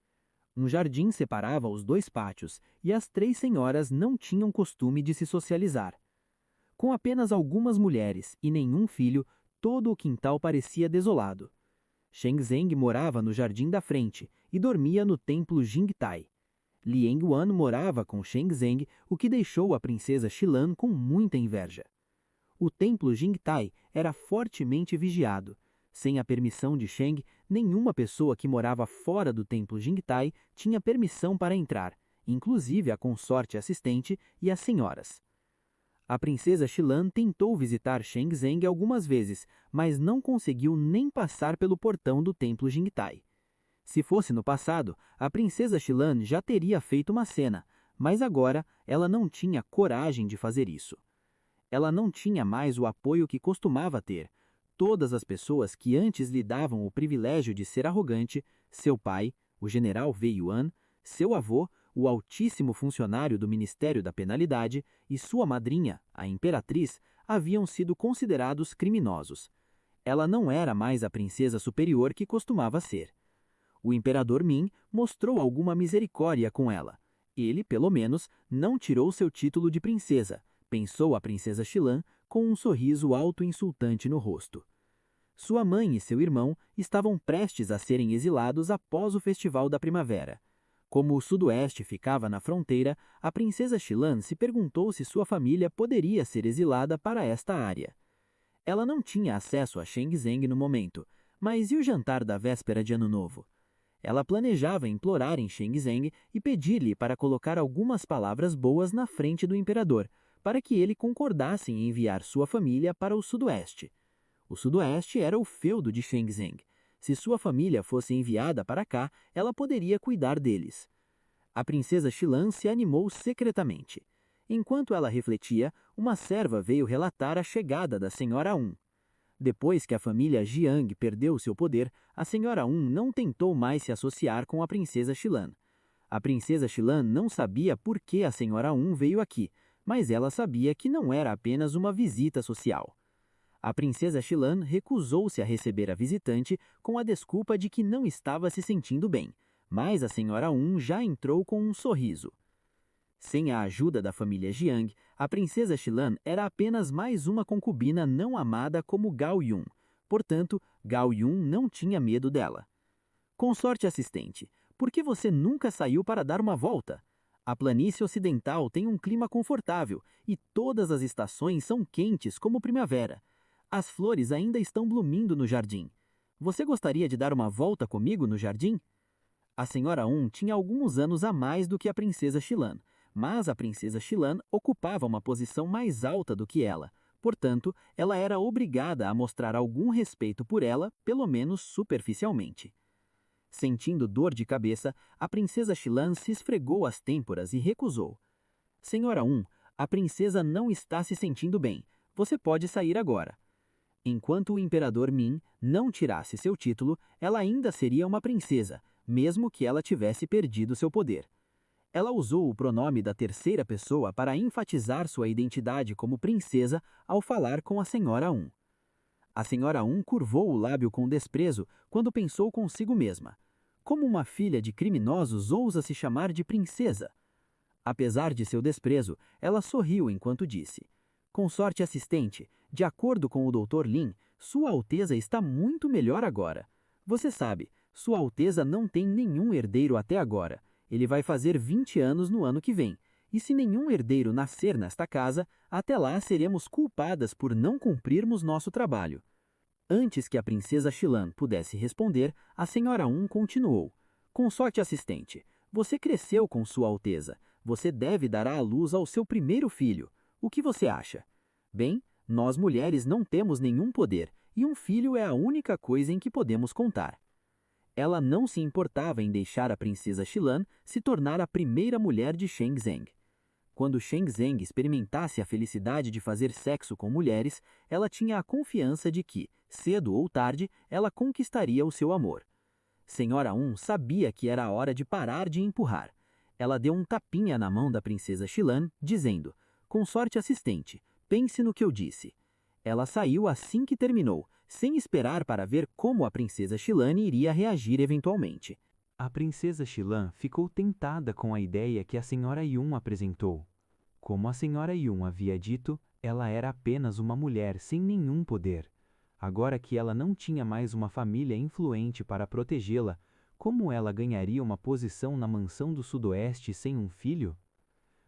Um jardim separava os dois pátios e as 3 senhoras não tinham costume de se socializar. Com apenas algumas mulheres e nenhum filho, todo o quintal parecia desolado. Sheng Zeng morava no jardim da frente e dormia no templo Jingtai. Liang Yuan morava com Sheng Zeng, o que deixou a princesa Xilan com muita inveja. O templo Jingtai era fortemente vigiado. Sem a permissão de Sheng, nenhuma pessoa que morava fora do templo Jingtai tinha permissão para entrar, inclusive a consorte assistente e as senhoras. A princesa Xilan tentou visitar Sheng Zeng algumas vezes, mas não conseguiu nem passar pelo portão do templo Jingtai. Se fosse no passado, a princesa Xilan já teria feito uma cena, mas agora ela não tinha coragem de fazer isso. Ela não tinha mais o apoio que costumava ter. Todas as pessoas que antes lhe davam o privilégio de ser arrogante, seu pai, o general Wei Yuan, seu avô, o altíssimo funcionário do Ministério da Penalidade, e sua madrinha, a imperatriz, haviam sido considerados criminosos. Ela não era mais a princesa superior que costumava ser. O imperador Ming mostrou alguma misericórdia com ela. Ele, pelo menos, não tirou seu título de princesa, pensou a princesa Xilan com um sorriso auto-insultante no rosto. Sua mãe e seu irmão estavam prestes a serem exilados após o Festival da Primavera. Como o sudoeste ficava na fronteira, a princesa Xilan se perguntou se sua família poderia ser exilada para esta área. Ela não tinha acesso a Sheng Zeng no momento, mas e o jantar da véspera de Ano Novo? Ela planejava implorar em Sheng Zeng e pedir-lhe para colocar algumas palavras boas na frente do imperador, para que ele concordasse em enviar sua família para o sudoeste. O sudoeste era o feudo de Sheng Zeng. Se sua família fosse enviada para cá, ela poderia cuidar deles. A princesa Xilan se animou secretamente. Enquanto ela refletia, uma serva veio relatar a chegada da senhora Un. Depois que a família Jiang perdeu seu poder, a senhora Un não tentou mais se associar com a princesa Xilan. A princesa Xilan não sabia por que a senhora Un veio aqui, mas ela sabia que não era apenas uma visita social. A princesa Xilan recusou-se a receber a visitante com a desculpa de que não estava se sentindo bem, mas a senhora Un já entrou com um sorriso. Sem a ajuda da família Jiang, a princesa Xilan era apenas mais uma concubina não amada como Gao Yun. Portanto, Gao Yun não tinha medo dela. Consorte assistente, por que você nunca saiu para dar uma volta? A planície ocidental tem um clima confortável e todas as estações são quentes como primavera. As flores ainda estão blumindo no jardim. Você gostaria de dar uma volta comigo no jardim? A senhora Un tinha alguns anos a mais do que a princesa Xilan, mas a princesa Xilan ocupava uma posição mais alta do que ela. Portanto, ela era obrigada a mostrar algum respeito por ela, pelo menos superficialmente. Sentindo dor de cabeça, a princesa Xilan se esfregou as têmporas e recusou. Senhora Un, a princesa não está se sentindo bem. Você pode sair agora. Enquanto o imperador Ming não tirasse seu título, ela ainda seria uma princesa, mesmo que ela tivesse perdido seu poder. Ela usou o pronome da terceira pessoa para enfatizar sua identidade como princesa ao falar com a senhora Un. A senhora Un curvou o lábio com desprezo quando pensou consigo mesma. Como uma filha de criminosos ousa se chamar de princesa? Apesar de seu desprezo, ela sorriu enquanto disse: Consorte assistente, de acordo com o Dr. Lin, Sua Alteza está muito melhor agora. Você sabe, Sua Alteza não tem nenhum herdeiro até agora. Ele vai fazer 20 anos no ano que vem. E se nenhum herdeiro nascer nesta casa, até lá seremos culpadas por não cumprirmos nosso trabalho. Antes que a princesa Xilan pudesse responder, a senhora Un continuou. Consorte assistente, você cresceu com Sua Alteza. Você deve dar à luz ao seu primeiro filho. O que você acha? Bem, nós mulheres não temos nenhum poder, e um filho é a única coisa em que podemos contar. Ela não se importava em deixar a princesa Xilan se tornar a primeira mulher de Sheng Zeng. Quando Sheng Zeng experimentasse a felicidade de fazer sexo com mulheres, ela tinha a confiança de que, cedo ou tarde, ela conquistaria o seu amor. Senhora Un sabia que era a hora de parar de empurrar. Ela deu um tapinha na mão da princesa Xilan, dizendo: Consorte assistente, pense no que eu disse. Ela saiu assim que terminou, sem esperar para ver como a princesa Xilan iria reagir eventualmente. A princesa Xilan ficou tentada com a ideia que a senhora Yun apresentou. Como a senhora Yun havia dito, ela era apenas uma mulher sem nenhum poder. Agora que ela não tinha mais uma família influente para protegê-la, Como ela ganharia uma posição na mansão do Sudoeste sem um filho?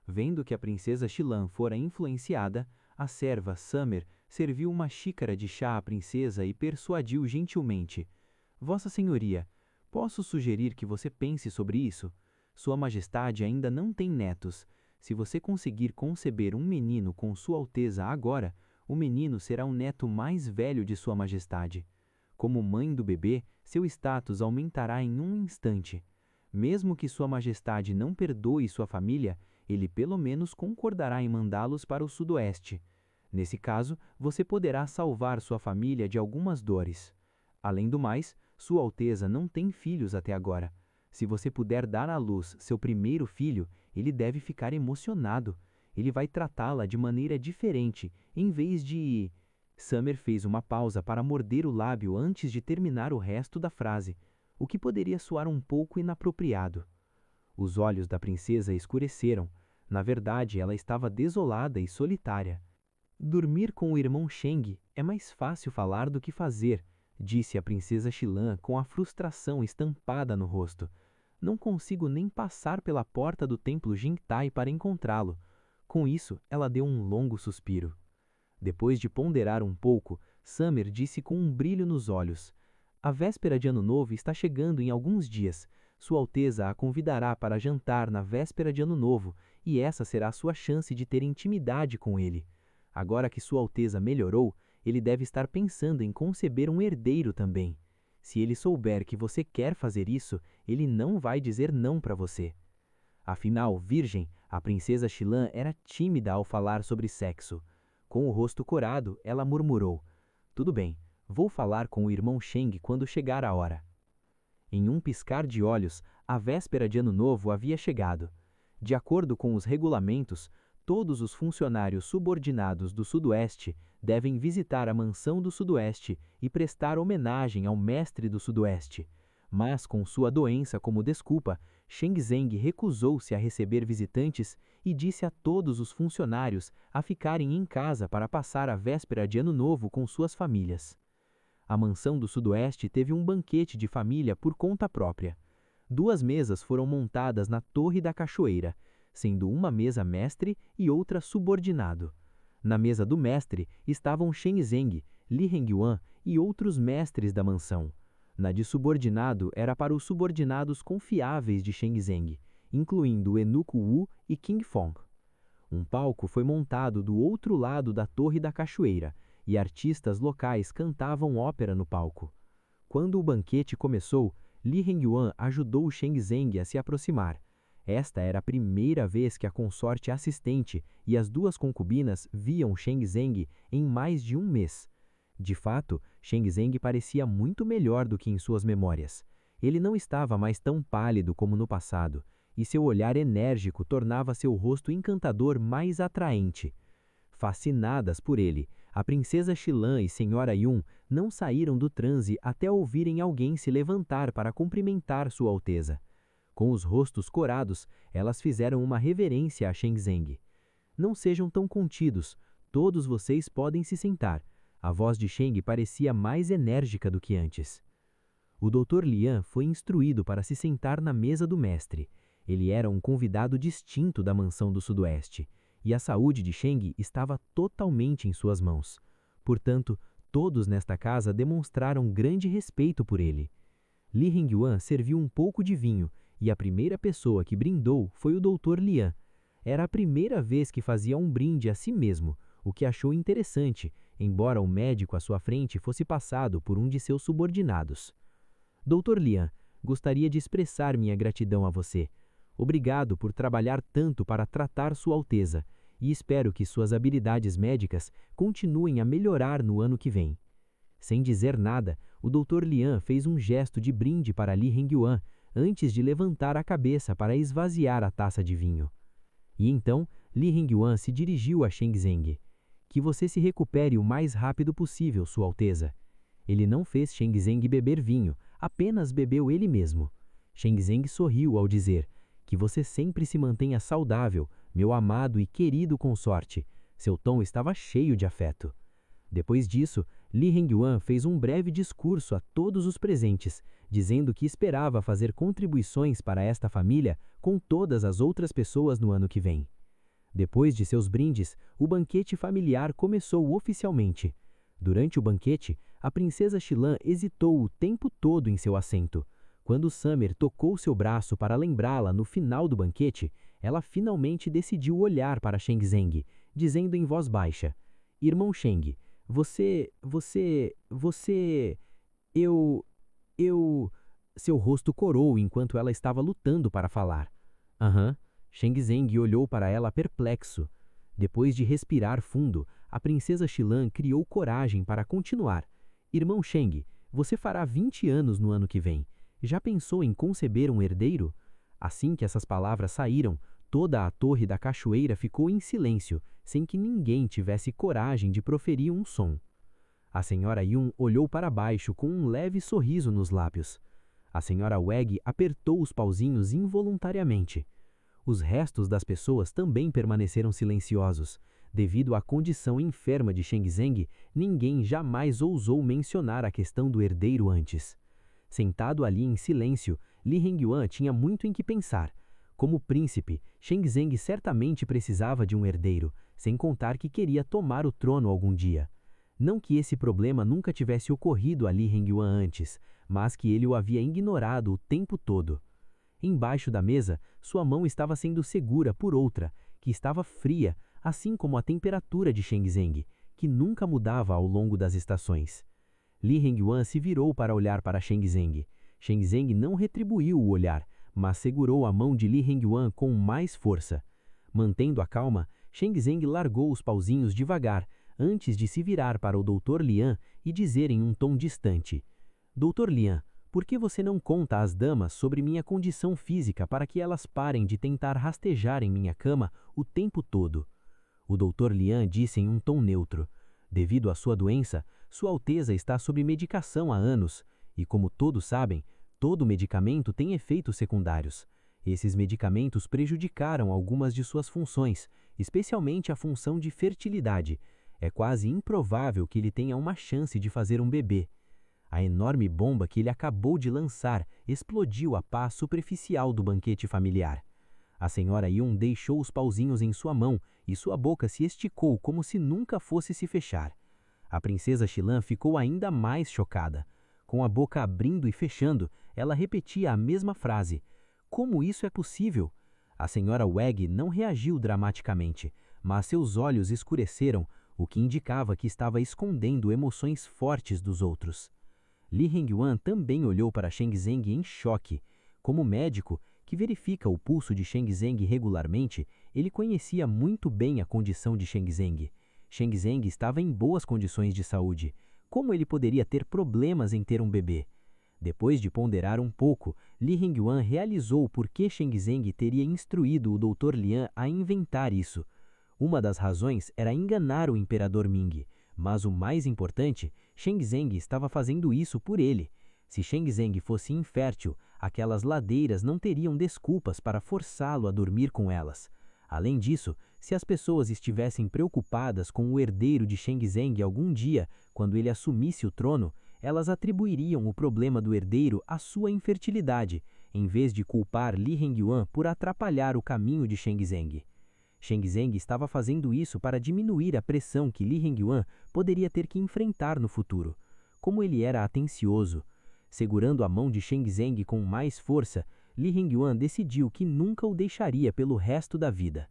Vendo que a princesa Xilan fora influenciada, a serva Summer serviu uma xícara de chá à princesa e persuadiu gentilmente: Vossa Senhoria, posso sugerir que você pense sobre isso? Sua Majestade ainda não tem netos. Se você conseguir conceber um menino com Sua Alteza agora, o menino será o neto mais velho de Sua Majestade. Como mãe do bebê, seu status aumentará em um instante. Mesmo que Sua Majestade não perdoe sua família, ele pelo menos concordará em mandá-los para o Sudoeste. Nesse caso, você poderá salvar sua família de algumas dores. Além do mais, Sua Alteza não tem filhos até agora. Se você puder dar à luz seu primeiro filho, ele deve ficar emocionado. Ele vai tratá-la de maneira diferente, em vez de... Summer fez uma pausa para morder o lábio antes de terminar o resto da frase, o que poderia soar um pouco inapropriado. Os olhos da princesa escureceram. Na verdade, ela estava desolada e solitária. Dormir com o irmão Sheng é mais fácil falar do que fazer, disse a princesa Xilan com a frustração estampada no rosto. Não consigo nem passar pela porta do templo Jintai para encontrá-lo. Com isso, ela deu um longo suspiro. Depois de ponderar um pouco, Summer disse com um brilho nos olhos: A véspera de Ano Novo está chegando em alguns dias. Sua Alteza a convidará para jantar na véspera de Ano Novo, e essa será a sua chance de ter intimidade com ele. Agora que Sua Alteza melhorou, ele deve estar pensando em conceber um herdeiro também. Se ele souber que você quer fazer isso, ele não vai dizer não para você. Afinal, virgem, a princesa Xilan era tímida ao falar sobre sexo. Com o rosto corado, ela murmurou: Tudo bem, vou falar com o irmão Sheng quando chegar a hora. Em um piscar de olhos, a véspera de Ano Novo havia chegado. De acordo com os regulamentos, todos os funcionários subordinados do Sudoeste devem visitar a mansão do Sudoeste e prestar homenagem ao mestre do Sudoeste. Mas, com sua doença como desculpa, Sheng Zeng recusou-se a receber visitantes e disse a todos os funcionários a ficarem em casa para passar a véspera de Ano Novo com suas famílias. A mansão do Sudoeste teve um banquete de família por conta própria. 2 mesas foram montadas na Torre da Cachoeira, sendo uma mesa mestre e outra subordinado. Na mesa do mestre estavam Sheng Zeng, Li Hengyuan e outros mestres da mansão. Na de subordinado era para os subordinados confiáveis de Sheng Zeng, incluindo Eunuco Wu e King Fong. Um palco foi montado do outro lado da Torre da Cachoeira, e artistas locais cantavam ópera no palco. Quando o banquete começou, Li Hengyuan ajudou Sheng Zeng a se aproximar. Esta era a primeira vez que a consorte assistente e as 2 concubinas viam Sheng Zeng em mais de um mês. De fato, Sheng Zeng parecia muito melhor do que em suas memórias. Ele não estava mais tão pálido como no passado, e seu olhar enérgico tornava seu rosto encantador mais atraente. Fascinadas por ele, a princesa Xilan e Senhora Yun não saíram do transe até ouvirem alguém se levantar para cumprimentar Sua Alteza. Com os rostos corados, elas fizeram uma reverência a Sheng Zeng. Não sejam tão contidos, todos vocês podem se sentar. A voz de Sheng parecia mais enérgica do que antes. O Dr. Lian foi instruído para se sentar na mesa do mestre. Ele era um convidado distinto da mansão do Sudoeste, e a saúde de Sheng estava totalmente em suas mãos. Portanto, todos nesta casa demonstraram grande respeito por ele. Li Hengyuan serviu um pouco de vinho, e a primeira pessoa que brindou foi o Dr. Lian. Era a primeira vez que fazia um brinde a si mesmo, o que achou interessante, embora o médico à sua frente fosse passado por um de seus subordinados. Dr. Lian, gostaria de expressar minha gratidão a você. Obrigado por trabalhar tanto para tratar Sua Alteza, e espero que suas habilidades médicas continuem a melhorar no ano que vem. Sem dizer nada, o Dr. Lian fez um gesto de brinde para Li Hengyuan antes de levantar a cabeça para esvaziar a taça de vinho. E então, Li Hengyuan se dirigiu a Sheng Zeng. Que você se recupere o mais rápido possível, Sua Alteza. Ele não fez Sheng Zeng beber vinho, apenas bebeu ele mesmo. Sheng Zeng sorriu ao dizer: Que você sempre se mantenha saudável, meu amado e querido consorte. Seu tom estava cheio de afeto. Depois disso, Li Hengyuan fez um breve discurso a todos os presentes, dizendo que esperava fazer contribuições para esta família com todas as outras pessoas no ano que vem. Depois de seus brindes, o banquete familiar começou oficialmente. Durante o banquete, a princesa Xilan hesitou o tempo todo em seu assento. Quando Summer tocou seu braço para lembrá-la no final do banquete, ela finalmente decidiu olhar para Sheng Zeng, dizendo em voz baixa: "Irmão Sheng, eu... Seu rosto corou enquanto ela estava lutando para falar. Aham. Sheng Zeng olhou para ela perplexo. Depois de respirar fundo, a princesa Xilan criou coragem para continuar. Irmão Sheng, você fará 20 anos no ano que vem. Já pensou em conceber um herdeiro? Assim que essas palavras saíram, toda a torre da cachoeira ficou em silêncio, sem que ninguém tivesse coragem de proferir um som. A senhora Yun olhou para baixo com um leve sorriso nos lábios. A senhora Weg apertou os pauzinhos involuntariamente. Os restos das pessoas também permaneceram silenciosos. Devido à condição enferma de Sheng Zeng, ninguém jamais ousou mencionar a questão do herdeiro antes. Sentado ali em silêncio, Li Hengyuan tinha muito em que pensar. Como príncipe, Sheng Zeng certamente precisava de um herdeiro, sem contar que queria tomar o trono algum dia. Não que esse problema nunca tivesse ocorrido a Li Hengyuan antes, mas que ele o havia ignorado o tempo todo. Embaixo da mesa, sua mão estava sendo segura por outra, que estava fria, assim como a temperatura de Sheng Zeng, que nunca mudava ao longo das estações. Li Hengyuan se virou para olhar para Sheng Zeng. Sheng Zeng não retribuiu o olhar, mas segurou a mão de Li Hengyuan com mais força. Mantendo a calma, Sheng Zeng largou os pauzinhos devagar, antes de se virar para o Dr. Lian e dizer em um tom distante: Dr. Lian, por que você não conta às damas sobre minha condição física para que elas parem de tentar rastejar em minha cama o tempo todo? O Dr. Lian disse em um tom neutro: devido à sua doença, Sua Alteza está sob medicação há anos, e como todos sabem, todo medicamento tem efeitos secundários. Esses medicamentos prejudicaram algumas de suas funções, especialmente a função de fertilidade. É quase improvável que ele tenha uma chance de fazer um bebê. A enorme bomba que ele acabou de lançar explodiu a paz superficial do banquete familiar. A senhora Yun deixou os pauzinhos em sua mão e sua boca se esticou como se nunca fosse se fechar. A princesa Xilan ficou ainda mais chocada. Com a boca abrindo e fechando, ela repetia a mesma frase. Como isso é possível? A senhora Weg não reagiu dramaticamente, mas seus olhos escureceram, o que indicava que estava escondendo emoções fortes dos outros. Li Hengyuan também olhou para Sheng Zeng em choque. Como médico, que verifica o pulso de Sheng Zeng regularmente, ele conhecia muito bem a condição de Sheng Zeng. Sheng Zeng estava em boas condições de saúde. Como ele poderia ter problemas em ter um bebê? Depois de ponderar um pouco, Li Hengyuan realizou por que Sheng Zeng teria instruído o Dr. Lian a inventar isso. Uma das razões era enganar o imperador Ming, mas o mais importante, Sheng Zeng estava fazendo isso por ele. Se Sheng Zeng fosse infértil, aquelas ladeiras não teriam desculpas para forçá-lo a dormir com elas. Além disso, se as pessoas estivessem preocupadas com o herdeiro de Sheng Zeng algum dia, quando ele assumisse o trono, elas atribuiriam o problema do herdeiro à sua infertilidade, em vez de culpar Li Hengyuan por atrapalhar o caminho de Sheng Zeng. Sheng Zeng estava fazendo isso para diminuir a pressão que Li Hengyuan poderia ter que enfrentar no futuro. Como ele era atencioso. Segurando a mão de Sheng Zeng com mais força, Li Hengyuan decidiu que nunca o deixaria pelo resto da vida.